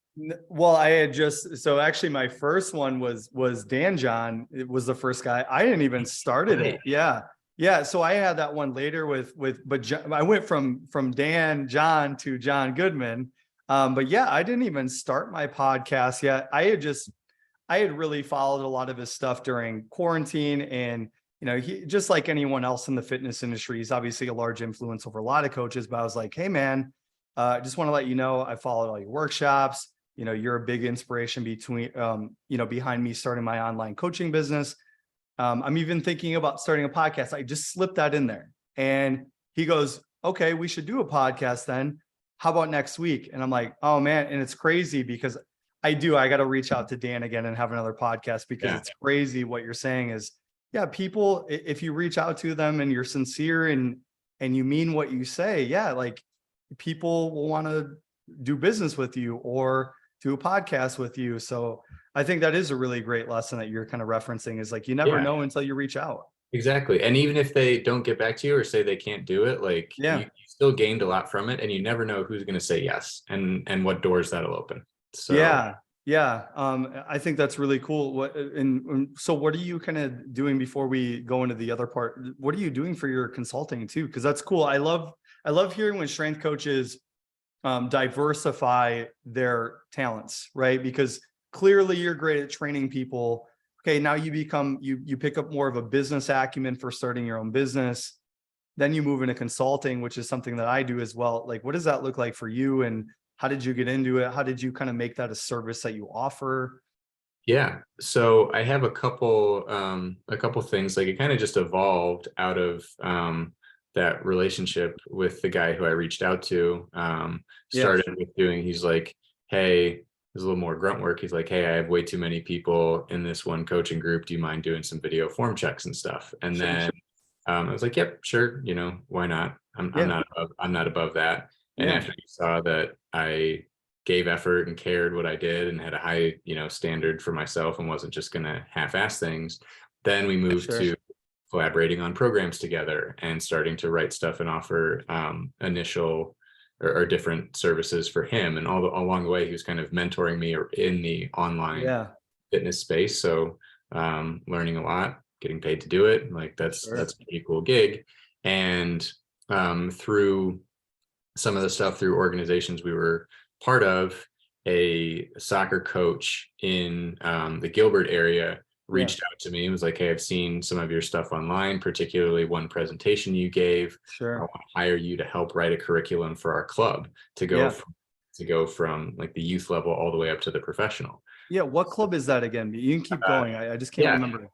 Well, I had so actually my first one was Dan John. It was the first guy. I didn't even started Right. it. Yeah. Yeah. So I had that one later but I went from Dan John to Jon Goodman. But yeah, I didn't even start my podcast yet. I had really followed a lot of his stuff during quarantine, and he, just like anyone else in the fitness industry, he's obviously a large influence over a lot of coaches. But I was like, hey man, I just want to let you know I followed all your workshops. You're a big inspiration behind me starting my online coaching business. I'm even thinking about starting a podcast. I just slipped that in there, and he goes, okay, we should do a podcast then. How about next week? And I'm like, oh man. And it's crazy because I got to reach out to Dan again and have another podcast, because Yeah. it's crazy what you're saying is, yeah, people, if you reach out to them and you're sincere and you mean what you say, yeah, like people will want to do business with you or do a podcast with you. So I think that is a really great lesson that you're kind of referencing, is like, you never Yeah. know until you reach out. Exactly. And even if they don't get back to you or say they can't do it, like Yeah. you still gained a lot from it, and you never know who's going to say yes and what doors that'll open. So Yeah. Yeah. I think that's really cool. So what are you kind of doing before we go into the other part? What are you doing for your consulting too? Because that's cool. I love hearing when strength coaches diversify their talents, right? Because clearly you're great at training people. okay, now you become, you pick up more of a business acumen for starting your own business. Then you move into consulting, which is something that I do as well. Like, what does that look like for you? And how did you get into it? How did you kind of make that a service that you offer? Yeah. So I have a couple things. Like, it kind of just evolved out of that relationship with the guy who I reached out to. Yeah, Started with doing, he's like, hey, there's a little more grunt work. He's like, hey, I have way too many people in this one coaching group. Do you mind doing some video form checks and stuff? And sure. then I was like, yep, sure. Why not? Yeah, I'm not above that. And yeah, after he saw that I gave effort and cared what I did and had a high, standard for myself and wasn't just going to half-ass things, then we moved sure. to collaborating on programs together and starting to write stuff and offer initial or different services for him. And along the way, he was kind of mentoring me or in the online Yeah, fitness space. So learning a lot, getting paid to do it. Like, that's sure. a pretty cool gig. And through some of the stuff through organizations we were part of, a soccer coach in the Gilbert area Yeah, reached out to me and was like, hey, I've seen some of your stuff online, particularly one presentation you gave. I sure. want to hire you to help write a curriculum for our club to go Yeah. from like the youth level all the way up to the professional. Yeah. What club is that again? You can keep Uh, going. I just can't yeah, remember.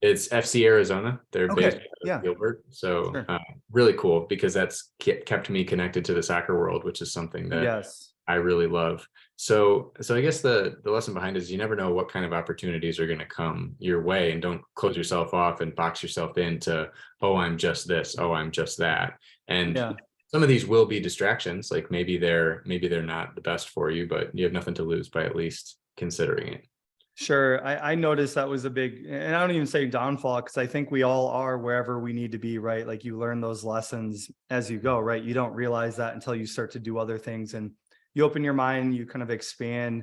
it's FC Arizona. They're based Okay. out of Yeah, Gilbert. So sure. really cool, because that's kept me connected to the soccer world, which is something that Yes. I really love. So I guess the lesson behind it is, you never know what kind of opportunities are going to come your way, and don't close yourself off and box yourself into, oh, I'm just this, oh, I'm just that. And Yeah. some of these will be distractions. Like, maybe they're not the best for you, but you have nothing to lose by at least considering it. Sure. I noticed that was a big, and I don't even say downfall, because I think we all are wherever we need to be, right? Like, you learn those lessons as you go, right? You don't realize that until you start to do other things, and you open your mind, you kind of expand,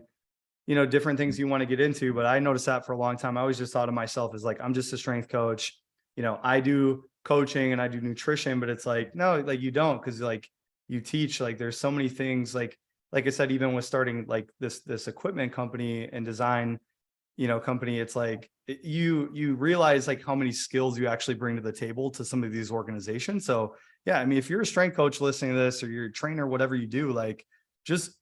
different things you want to get into. But I noticed that for a long time. I always just thought of myself as like, I'm just a strength coach. I do coaching and I do nutrition, but it's like, no, like, you don't, because like, you teach, like, there's so many things, like I said, even with starting like this equipment company and design, company, it's like, you realize like how many skills you actually bring to the table to some of these organizations. So yeah, I mean, if you're a strength coach listening to this, or you're a trainer, whatever you do, like, just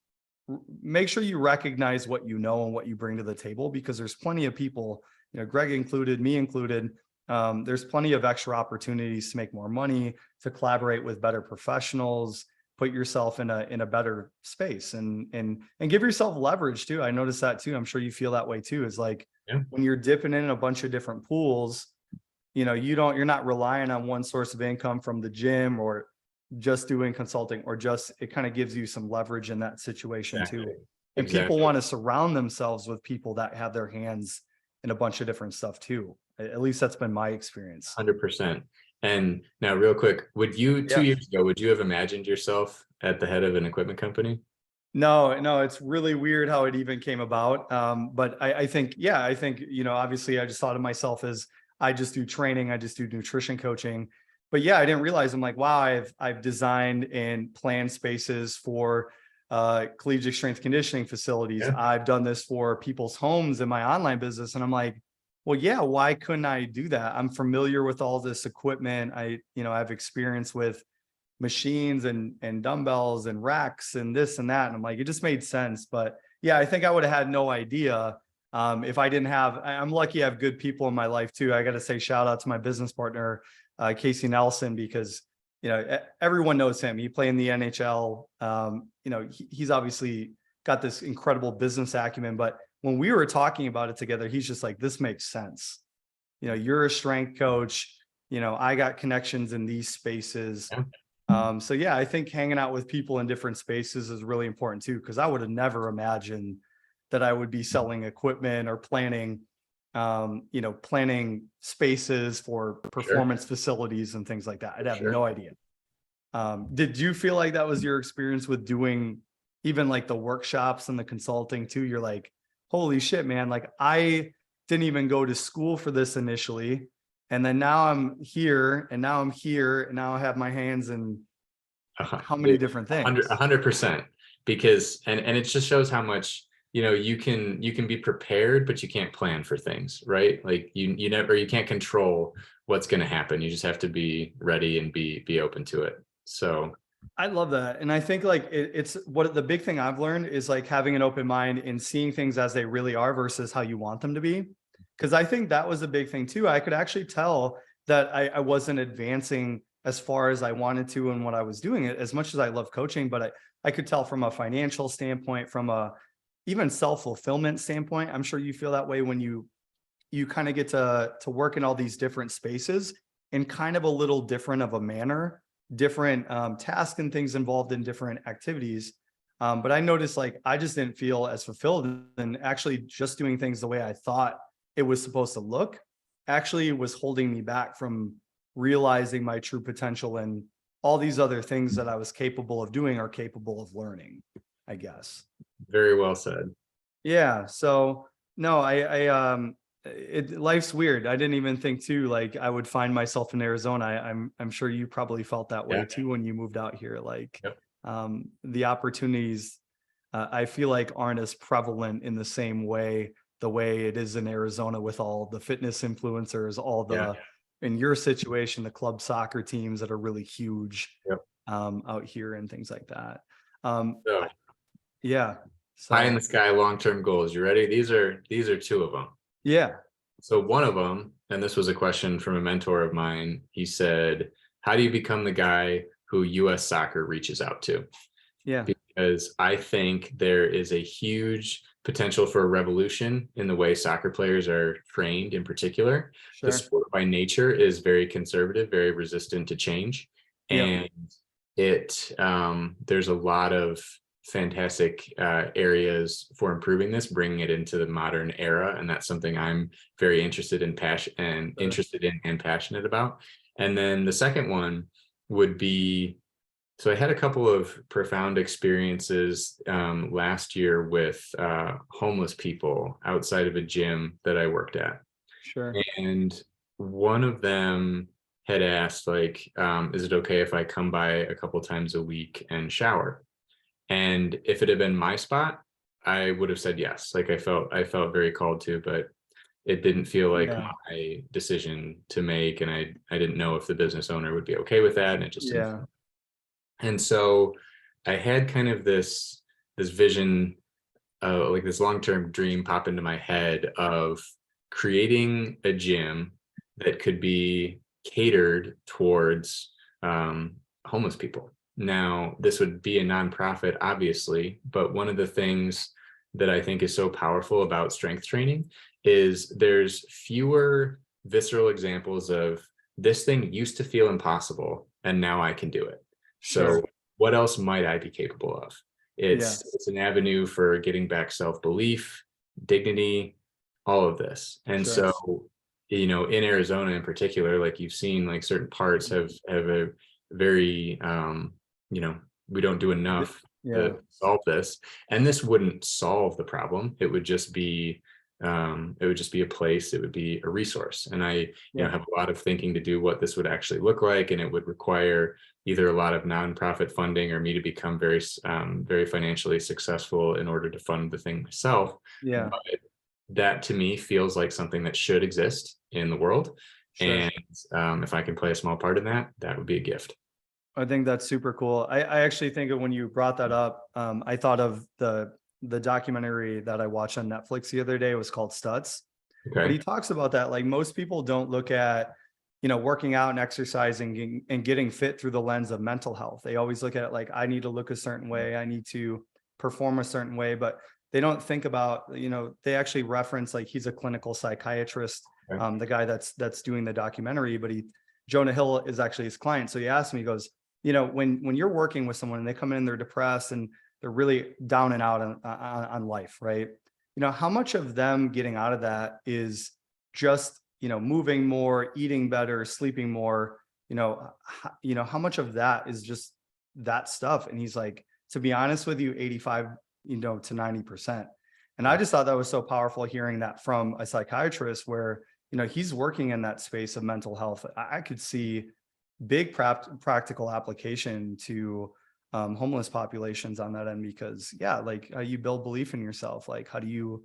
make sure you recognize what you know and what you bring to the table, because there's plenty of people, Greg included, me included. There's plenty of extra opportunities to make more money, to collaborate with better professionals, put yourself in a better space, and give yourself leverage too. I noticed that too. I'm sure you feel that way too. Is like, Yeah. when you're dipping in a bunch of different pools, you're not relying on one source of income from the gym, or just doing consulting, or just, it kind of gives you some leverage in that situation too. Exactly. And people Exactly. want to surround themselves with people that have their hands in a bunch of different stuff too. At least that's been my experience. 100%. And now, real quick, would you, Yeah. 2 years ago, would you have imagined yourself at the head of an equipment company? No, it's really weird how it even came about. But I think, yeah, I think, obviously I just thought of myself as, I just do training, I just do nutrition coaching. But yeah, I didn't realize, I'm like, wow, I've designed and planned spaces for collegiate strength conditioning facilities. Yeah. I've done this for people's homes in my online business. And I'm like, well, yeah, why couldn't I do that? I'm familiar with all this equipment. I have experience with machines and dumbbells and racks and this and that. And I'm like, it just made sense. But yeah, I think I would have had no idea if I didn't have, I'm lucky I have good people in my life too. I got to say, shout out to my business partner, Casey Nelson, because, everyone knows him. He played in the NHL. He's obviously got this incredible business acumen, but when we were talking about it together, he's just like, this makes sense. You're a strength coach. I got connections in these spaces. Yeah. So yeah, I think hanging out with people in different spaces is really important too, because I would have never imagined that I would be selling equipment or planning spaces for Sure. performance facilities and things like that. I'd have Sure. no idea. Did you feel like that was your experience with doing even like the workshops and the consulting too? You're like, holy shit, man. Like, I didn't even go to school for this initially. And then now I'm here, and now I'm here, and now I have my hands in how many different things. 100%, because and it just shows how much you can be prepared, but you can't plan for things, right? Like you can't control what's going to happen. You just have to be ready and be open to it. So I love that. And I think like it's what the big thing I've learned is like having an open mind and seeing things as they really are versus how you want them to be. Cause I think that was a big thing too. I could actually tell that I wasn't advancing as far as I wanted to and what I was doing it as much as I love coaching, but I could tell from a financial standpoint, from a even self-fulfillment standpoint. I'm sure you feel that way when you kind of get to work in all these different spaces in kind of a little different of a manner, different tasks and things involved in different activities. But I noticed like I just didn't feel as fulfilled, and actually just doing things the way I thought it was supposed to look actually was holding me back from realizing my true potential and all these other things that I was capable of doing or capable of learning, I guess. very well said. Yeah. So no, life's weird. I didn't even think too, like I would find myself in Arizona. I'm sure you probably felt that way Yeah. too when you moved out here. Like, Yep. the opportunities, I feel like aren't as prevalent in the same way, the way it is in Arizona with all the fitness influencers, all Yeah. the, in your situation, the club soccer teams that are really huge, Yep. out here and things like that. Um, So yeah. pie in So the sky long-term goals. You ready? These are two of them. yeah, So one of them, and this was a question from a mentor of mine, he said, how do you become the guy who US soccer reaches out to? yeah, Because I think there is a huge potential for a revolution in the way soccer players are trained in particular. The sure. sport by nature is very conservative, very resistant to change. Yep. And there's a lot of fantastic areas for improving this, bringing it into the modern era. And that's something I'm very interested in Sure. and passionate about. And then the second one would be, so I had a couple of profound experiences last year with homeless people outside of a gym that I worked at. Sure. And one of them had asked, like, is it okay if I come by a couple times a week and shower? And if it had been my spot, I would have said yes. Like I felt very called to, but it didn't feel like Yeah. my decision to make. And I didn't know if the business owner would be okay with that. And it just didn't. Yeah. And so I had kind of this vision, like this long-term dream pop into my head of creating a gym that could be catered towards homeless people. Now, this would be a nonprofit, obviously, but one of the things that I think is so powerful about strength training is there's fewer visceral examples of this thing used to feel impossible and now I can do it. Sure. So what else might I be capable of? It's Yes. it's an avenue for getting back self-belief, dignity, all of this. And Sure. so, in Arizona in particular, like you've seen, like certain parts have a very we don't do enough Yeah. to solve this. And this wouldn't solve the problem. It would just be a place, it would be a resource. And I Yeah. have a lot of thinking to do what this would actually look like. And it would require either a lot of nonprofit funding or me to become very financially successful in order to fund the thing myself. Yeah. But that to me feels like something that should exist in the world. Sure. And if I can play a small part in that, that would be a gift. I think that's super cool. I actually think of when you brought that up, I thought of the documentary that I watched on Netflix the other day. It was called Stutz. But he Okay. talks about that. Like most people don't look at, working out and exercising and getting fit through the lens of mental health. They always look at it like, I need to look a certain way. I need to perform a certain way, but they don't think about, they actually reference like he's a clinical psychiatrist, Okay. the guy that's doing the documentary, but Jonah Hill is actually his client. So he asked me, he goes, when you're working with someone and they come in, they're depressed and they're really down and out on life, right? How much of them getting out of that is just, moving more, eating better, sleeping more, how much of that is just that stuff? And he's like, to be honest with you, 85, to 90%. And I just thought that was so powerful hearing that from a psychiatrist where, he's working in that space of mental health. I could see big practical application to homeless populations on that end, because yeah, like you build belief in yourself. Like how do you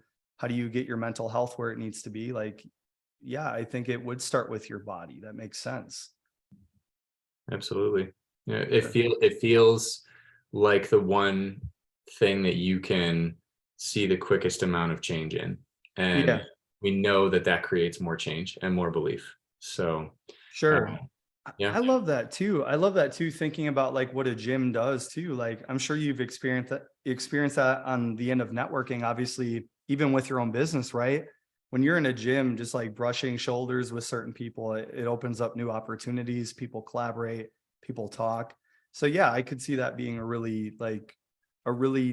get your mental health where it needs to be? Like, yeah, I think it would start with your body. That makes sense. Absolutely. Yeah, Sure. it feels like the one thing that you can see the quickest amount of change in, and Yeah, we know that that creates more change and more belief. So, uh, sure. yeah, I love that too. I love that too, thinking about like what a gym does too. Like I'm sure you've experienced that on the end of networking, obviously, even with your own business, right? When you're in a gym, just like brushing shoulders with certain people, it opens up new opportunities. People collaborate, people talk. So yeah, I could see that being a really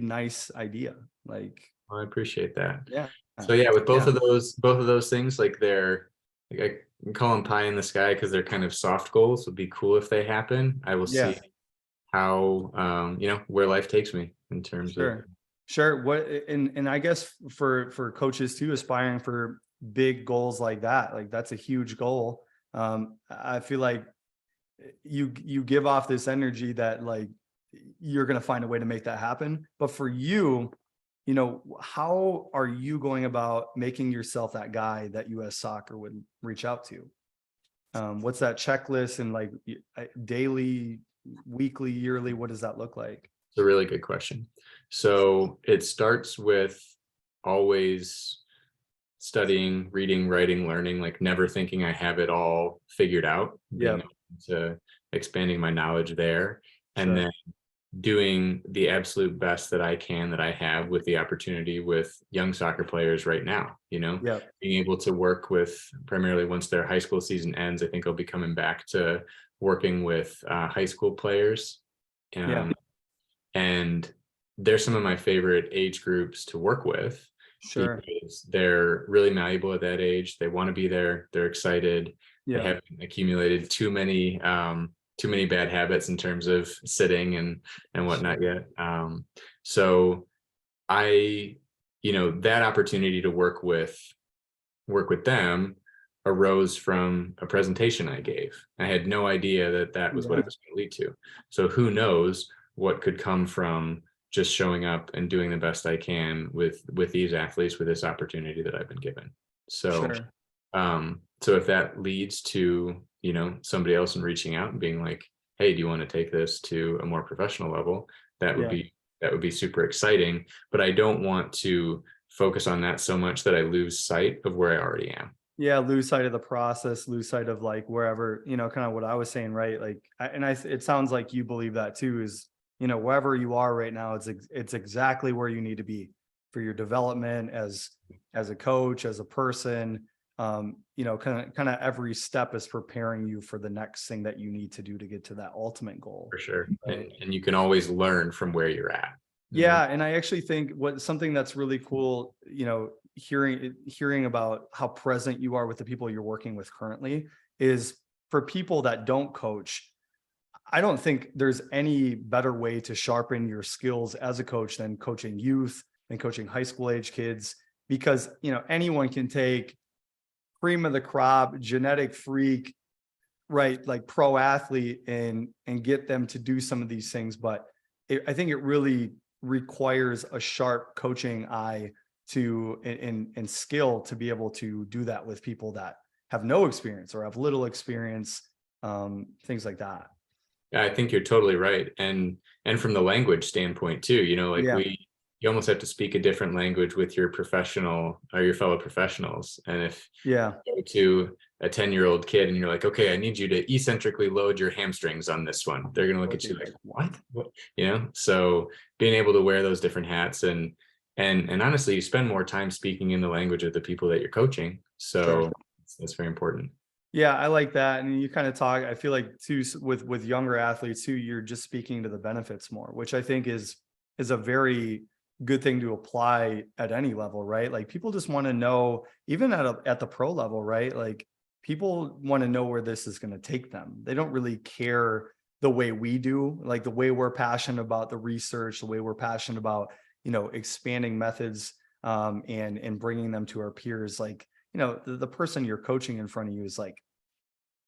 nice idea. Like, I appreciate that. yeah, So yeah, with yeah, both of those things, like they're like I can call them pie in the sky because they're kind of soft goals. Would be cool if they happen. I will yeah. see how where life takes me in terms of. Sure. Sure. What and I guess for coaches too, aspiring for big goals like that, like that's a huge goal. I feel like you give off this energy that like you're gonna find a way to make that happen. But for you, how are you going about making yourself that guy that US Soccer would reach out to? What's that checklist, and like daily, weekly, yearly, what does that look like? It's a really good question. So it starts with always studying, reading, writing, learning, like never thinking I have it all figured out, being Yep. open to expanding my knowledge there, and Sure. then doing the absolute best that I can, that I have with the opportunity with young soccer players right now, Yep. being able to work with primarily once their high school season ends. I think I'll be coming back to working with high school players. Yeah. Um, and they're some of my favorite age groups to work with Sure. because they're really malleable at that age. They want to be there. They're excited. They Yeah. haven't accumulated too many bad habits in terms of sitting and whatnot Sure. yet. So I, that opportunity to work with them arose from a presentation I gave. I had no idea that that was what Yeah. it was going to lead to. So who knows what could come from just showing up and doing the best I can with these athletes with this opportunity that I've been given. So Sure. so if that leads to, somebody else and reaching out and being like, hey, do you want to take this to a more professional level? That would Yeah. be that would be super exciting. But I don't want to focus on that so much that I lose sight of where I already am. Yeah. Lose sight of the process, lose sight of like wherever, kind of what I was saying, right? Like, it sounds like you believe that too, is, wherever you are right now, it's exactly where you need to be for your development as a coach, as a person. Kind of every step is preparing you for the next thing that you need to do to get to that ultimate goal. For sure. Right. And you can always learn from where you're at. Yeah, and I actually think something that's really cool, hearing about how present you are with the people you're working with currently, is for people that don't coach. I don't think there's any better way to sharpen your skills as a coach than coaching youth and coaching high school age kids, because anyone can take cream of the crop, genetic freak, right, like pro athlete, and get them to do some of these things. But I think it really requires a sharp coaching eye to and skill to be able to do that with people that have no experience or have little experience, things like that. Yeah, I think you're totally right. And from the language standpoint too, like Yeah. you almost have to speak a different language with your professional or your fellow professionals. And if Yeah. you go to a 10-year-old kid and you're like, okay, I need you to eccentrically load your hamstrings on this one, they're gonna look at you like, what? So being able to wear those different hats and honestly, you spend more time speaking in the language of the people that you're coaching. Sure. So that's very important. Yeah, I like that. And you kind of talk, I feel like too, with younger athletes too, you're just speaking to the benefits more, which I think is a very good thing to apply at any level, right? Like people just want to know, even at the pro level, right? Like people want to know where this is going to take them. They don't really care the way we do, like the way we're passionate about the research, the way we're passionate about, expanding methods, and bringing them to our peers. Like, the person you're coaching in front of you is like,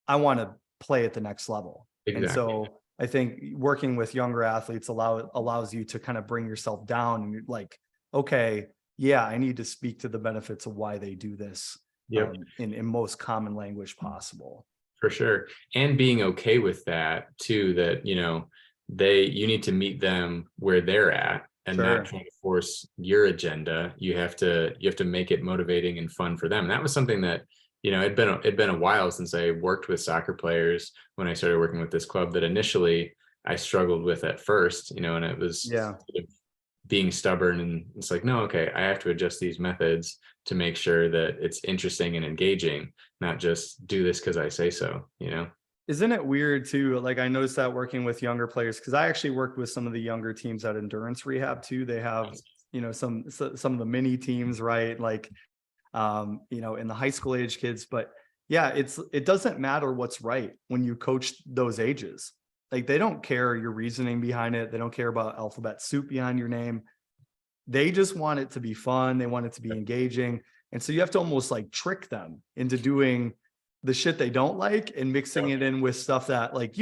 I want to play at the next level. And Exactly. so I think working with younger athletes allows you to kind of bring yourself down, and you're like, okay, yeah, I need to speak to the benefits of why they do this, Yep. In most common language possible. For sure. And being okay with that too, that, you need to meet them where they're at and not trying to force your agenda. You have to make it motivating and fun for them. And that was something that, it'd been a while since I worked with soccer players when I started working with this club, that initially I struggled with at first, and it was sort of being stubborn, and it's like, no, okay, I have to adjust these methods to make sure that it's interesting and engaging, not just do this because I say so, Isn't it weird too? Like, I noticed that working with younger players, because I actually worked with some of the younger teams at endurance rehab too. They have, some of the mini teams, right? Like, in the high school age kids, but yeah, it doesn't matter what's right when you coach those ages. Like, they don't care your reasoning behind it. They don't care about alphabet soup behind your name. They just want it to be fun. They want it to be engaging. And so you have to almost like trick them into doing the shit they don't like and mixing it in with stuff that, like,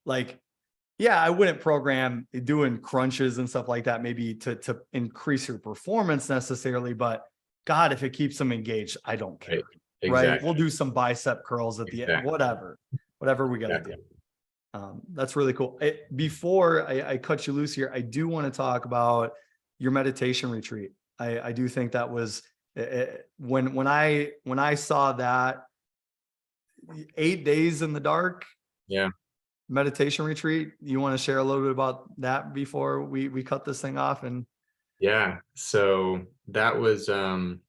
like, yeah, I wouldn't program doing crunches and stuff like that, maybe to increase your performance necessarily, but God, if it keeps them engaged, I don't care. Right. Exactly. Right. We'll do some bicep curls at the end, whatever we got to do. That's really cool. Before I cut you loose here, I do want to talk about your meditation retreat. I do think that was when I saw that 8 days in the dark. Yeah. Meditation retreat. You want to share a little bit about that before we cut this thing off? And yeah, so that was an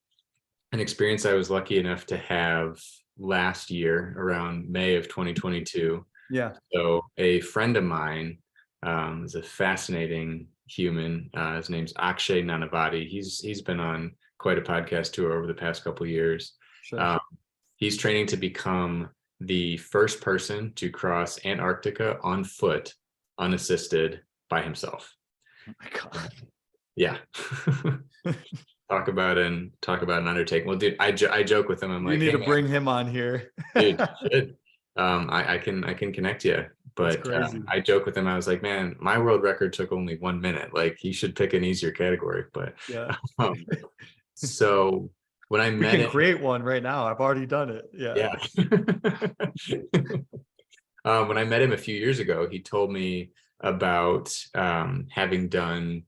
experience I was lucky enough to have last year around May of 2022. Yeah. So a friend of mine is a fascinating human. His name's Akshay Nanavati. He's been on quite a podcast tour over the past couple of years. Sure. He's training to become the first person to cross Antarctica on foot, unassisted, by himself. Oh my God. Yeah. Talk about an undertaking. Well, dude, I joke with him. I'm like, you need to bring him on here. Dude, should. I can connect you, but I joke with him. I was like, man, my world record took only 1 minute. Like, he should pick an easier category. But yeah. So when I met, we can create one right now. I've already done it. Yeah. When I met him a few years ago, he told me about having done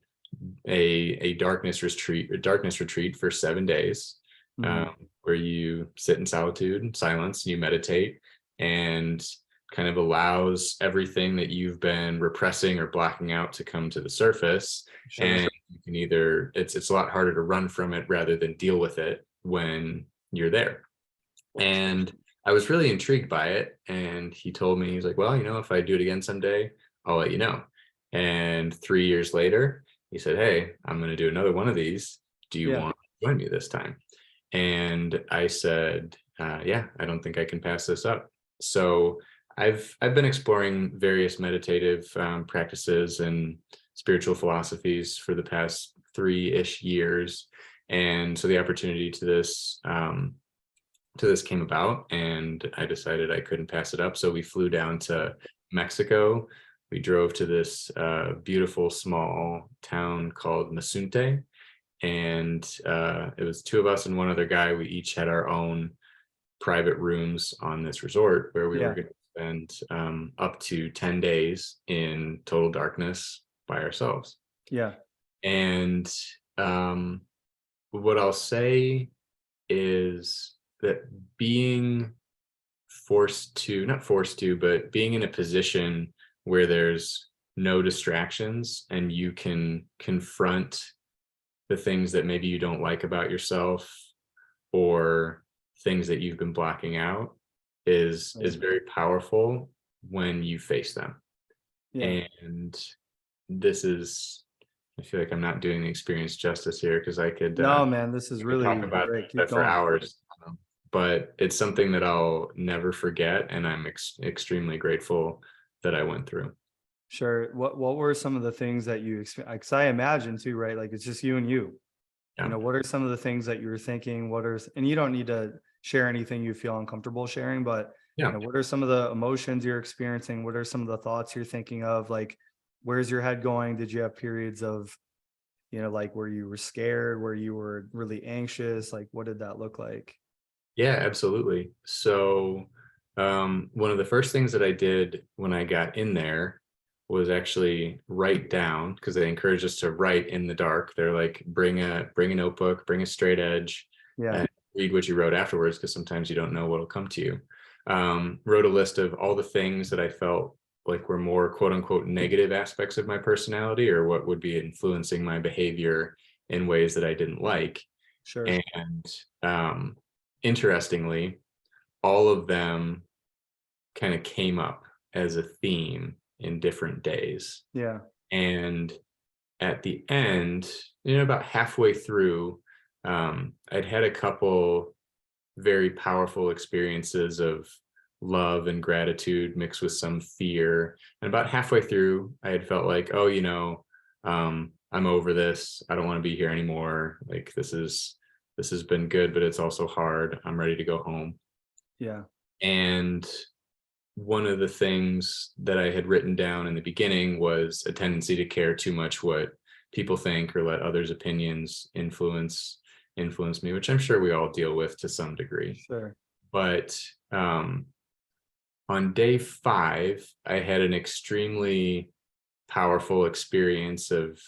a darkness retreat for 7 days, where you sit in solitude and silence, and you meditate, and kind of allows everything that you've been repressing or blocking out to come to the surface. Sure. And you can either, it's a lot harder to run from it rather than deal with it when you're there. And I was really intrigued by it. And he told me, he's like, well, if I do it again someday, I'll let you know. And 3 years later, he said, hey, I'm going to do another one of these. Do you want to join me this time? And I said, yeah, I don't think I can pass this up. So I've been exploring various meditative practices and spiritual philosophies for the past 3-ish years. And so the opportunity to this came about, and I decided I couldn't pass it up. So we flew down to Mexico. We drove to this beautiful small town called Mazunte, and it was 2 of us and 1 other guy. We each had our own private rooms on this resort where we were going to spend up to 10 days in total darkness by ourselves. Yeah. And what I'll say is that being not forced to, but being in a position where there's no distractions and you can confront the things that maybe you don't like about yourself or things that you've been blocking out is very powerful when you face them. Yeah. And this is, I feel like I'm not doing the experience justice here, because I could no, man, this is really talk about that for hours. But it's something that I'll never forget, and I'm extremely grateful that I went through. Sure. What were some of the things that you experienced? Because I imagine too, right? Like, it's just you and you. Yeah. What are some of the things that you were thinking? And you don't need to share anything you feel uncomfortable sharing, but Yeah. what are some of the emotions you're experiencing? What are some of the thoughts you're thinking of? Like, where's your head going? Did you have periods of, like where you were scared, where you were really anxious? Like, what did that look like? Yeah, absolutely. So, one of the first things that I did when I got in there was actually write down, because they encourage us to write in the dark. They're like, bring a notebook, bring a straight edge, Yeah, and read what you wrote afterwards, because sometimes you don't know what'll come to you. Wrote a list of all the things that I felt like were more quote unquote negative aspects of my personality, or what would be influencing my behavior in ways that I didn't like. sure. And interestingly, all of them kind of came up as a theme in different days. Yeah, And at the end, about halfway through, I'd had a couple very powerful experiences of love and gratitude mixed with some fear. And about halfway through, I had felt like, oh, I'm over this. I don't want to be here anymore. Like this has been good, but it's also hard. I'm ready to go home. yeah, And one of the things that I had written down in the beginning was a tendency to care too much what people think, or let others' opinions influence me, which I'm sure we all deal with to some degree. sure. But on day 5, I had an extremely powerful experience of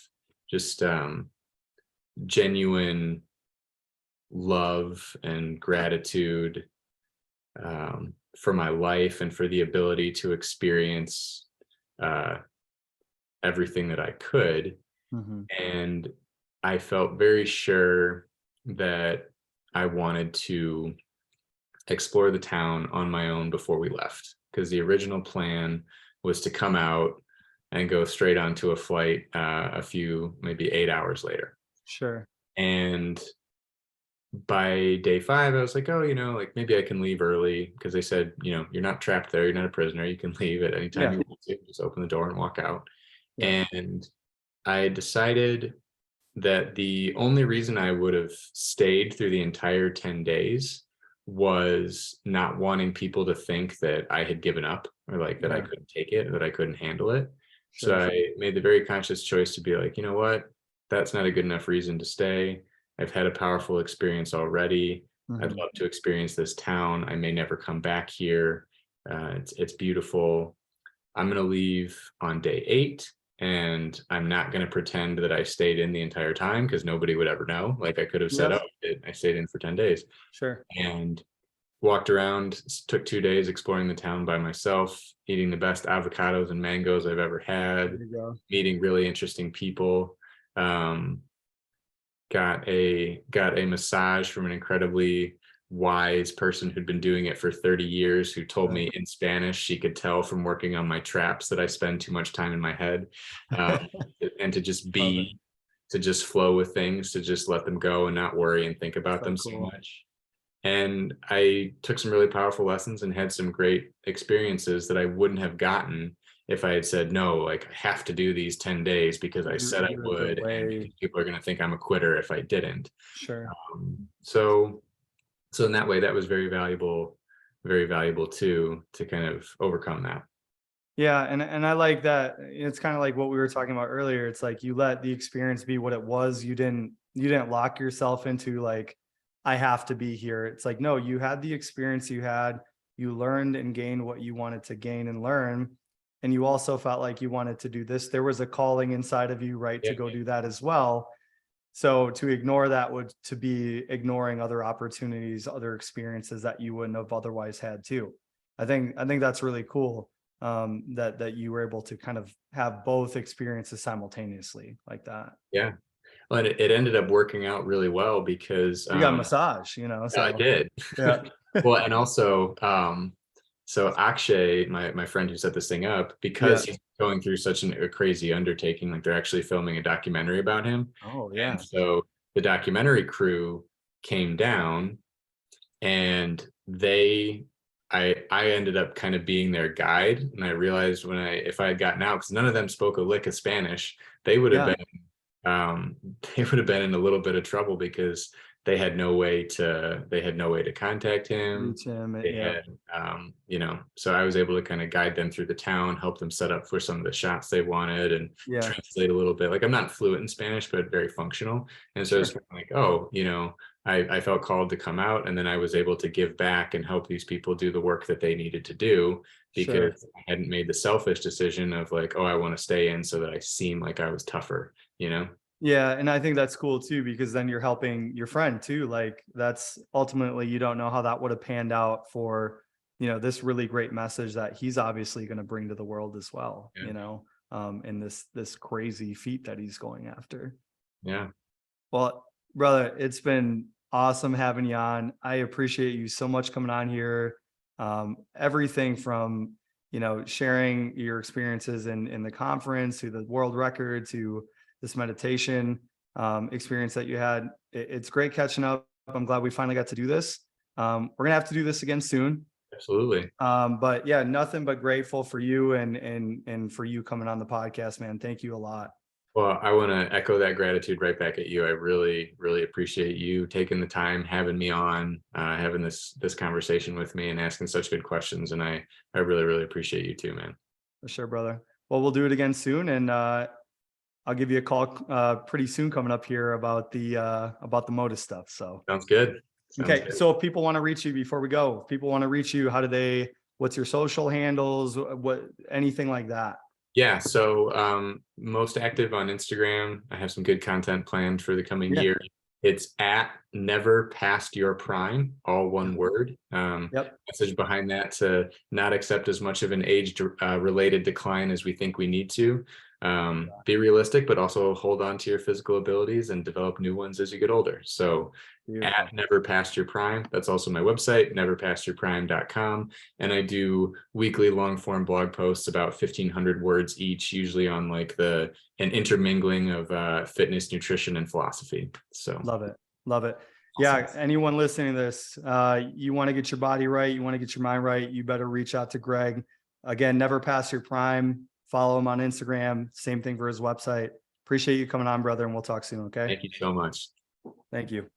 just genuine love and gratitude for my life and for the ability to experience uh, everything that I could. Hmm. And I felt very sure that I wanted to explore the town on my own before we left, because the original plan was to come out and go straight onto a flight a few, maybe 8 hours later. Sure. And by day 5, I was like, oh, like maybe I can leave early, because they said, you're not trapped there. You're not a prisoner. You can leave at any time Yeah, you want to. Just open the door and walk out. yeah, And I decided that the only reason I would have stayed through the entire 10 days was not wanting people to think that I had given up, or like that I yeah, couldn't take it, or that I couldn't handle it. So sure. I made the very conscious choice to be like, you know what? That's not a good enough reason to stay. I've had a powerful experience already. I'd Hmm. love to experience this town. I may never come back here. It's beautiful. I'm going to leave on day 8, and I'm not going to pretend that I stayed in the entire time, because nobody would ever know. Like I could have said, Yep, oh, I stayed in for 10 days, sure. and walked around, took 2 days exploring the town by myself, eating the best avocados and mangoes I've ever There had, you go. meeting really interesting people. Um, got a massage from an incredibly wise person who'd been doing it for 30 years, who told Yeah. me in Spanish she could tell from working on my traps that I spend too much time in my head, um, and to just Love it. be, to just flow with things, to just let them go and not worry and think about So them so cool. much. And I took some really powerful lessons and had some great experiences that I wouldn't have gotten if I had said, no, like I have to do these 10 days because I said I Do it the would, and way. because people are going to think I'm a quitter if I didn't. Sure. So in that way, that was very valuable too, to kind of overcome that. Yeah, and I like that. It's kind of like what we were talking about earlier. It's like you let the experience be what it was. You didn't lock yourself into like, I have to be here. It's like, no, you had the experience you had, you learned and gained what you wanted to gain and learn. And you also felt like you wanted to do this. There was a calling inside of you, right, Yeah, to go do that as well. So to ignore that would to be ignoring other opportunities, other experiences that you wouldn't have otherwise had too. I think that's really cool, that you were able to kind of have both experiences simultaneously like that. yeah. Well, and it ended up working out really well, because You got a massage, I so did. yeah, Well, and also, so Akshay, my friend who set this thing up, yeah. because he's going through such a crazy undertaking, like they're actually filming a documentary about him. Oh And yeah, so the documentary crew came down, and I ended up kind of being their guide. And I realized if I had gotten out, because none of them spoke a lick of Spanish, they would have yeah, been, they would have been in a little bit of trouble, because they had no way to contact him. Reach him. They Yeah. had, so I was able to kind of guide them through the town, help them set up for some of the shots they wanted, and Yeah. translate a little bit. Like, I'm not fluent in Spanish, but very functional. And so it's kind of like, oh, I felt called to come out, and then I was able to give back and help these people do the work that they needed to do, Sure. because I hadn't made the selfish decision of like, oh, I want to stay in so that I seem like I was tougher, Yeah, and I think that's cool too, because then you're helping your friend too. Like, that's ultimately, you don't know how that would have panned out for, this really great message that he's obviously going to bring to the world as well, Yeah. in this crazy feat that he's going after. Yeah. Well, brother, it's been awesome having you on. I appreciate you so much coming on here. Everything from, sharing your experiences in the conference, to the world record, to this meditation experience that you had. It's great catching up. I'm glad we finally got to do this. We're gonna have to do this again soon. Absolutely. But yeah, nothing but grateful for you and for you coming on the podcast, man. Thank you a lot. Well, I want to echo that gratitude right back at you. I really, really appreciate you taking the time, having me on, having this conversation with me, and asking such good questions. And I really, really appreciate you too, man. For sure, brother. Well, we'll do it again soon, and I'll give you a call pretty soon coming up here about the Modus stuff. So Sounds good. okay. So if people want to reach you before we go, if people want to reach you, what's your social handles? What, anything like that? Yeah. So most active on Instagram. I have some good content planned for the coming Yeah. year. It's at never past your prime, all one word. Yep. Message behind that to not accept as much of an age related decline as we think we need to. Be realistic, but also hold on to your physical abilities and develop new ones as you get older. So Beautiful. at never past your prime. That's also my website, neverpastyourprime.com. And I do weekly long form blog posts, about 1,500 words each, usually on like an intermingling of fitness, nutrition, and philosophy. So Love it. Love it. awesome. Yeah. Anyone listening to this, you want to get your body right, you want to get your mind right, you better reach out to Greg. Again, never pass your prime. Follow him on Instagram. Same thing for his website. Appreciate you coming on, brother, and we'll talk soon. Okay. Thank you so much. Thank you.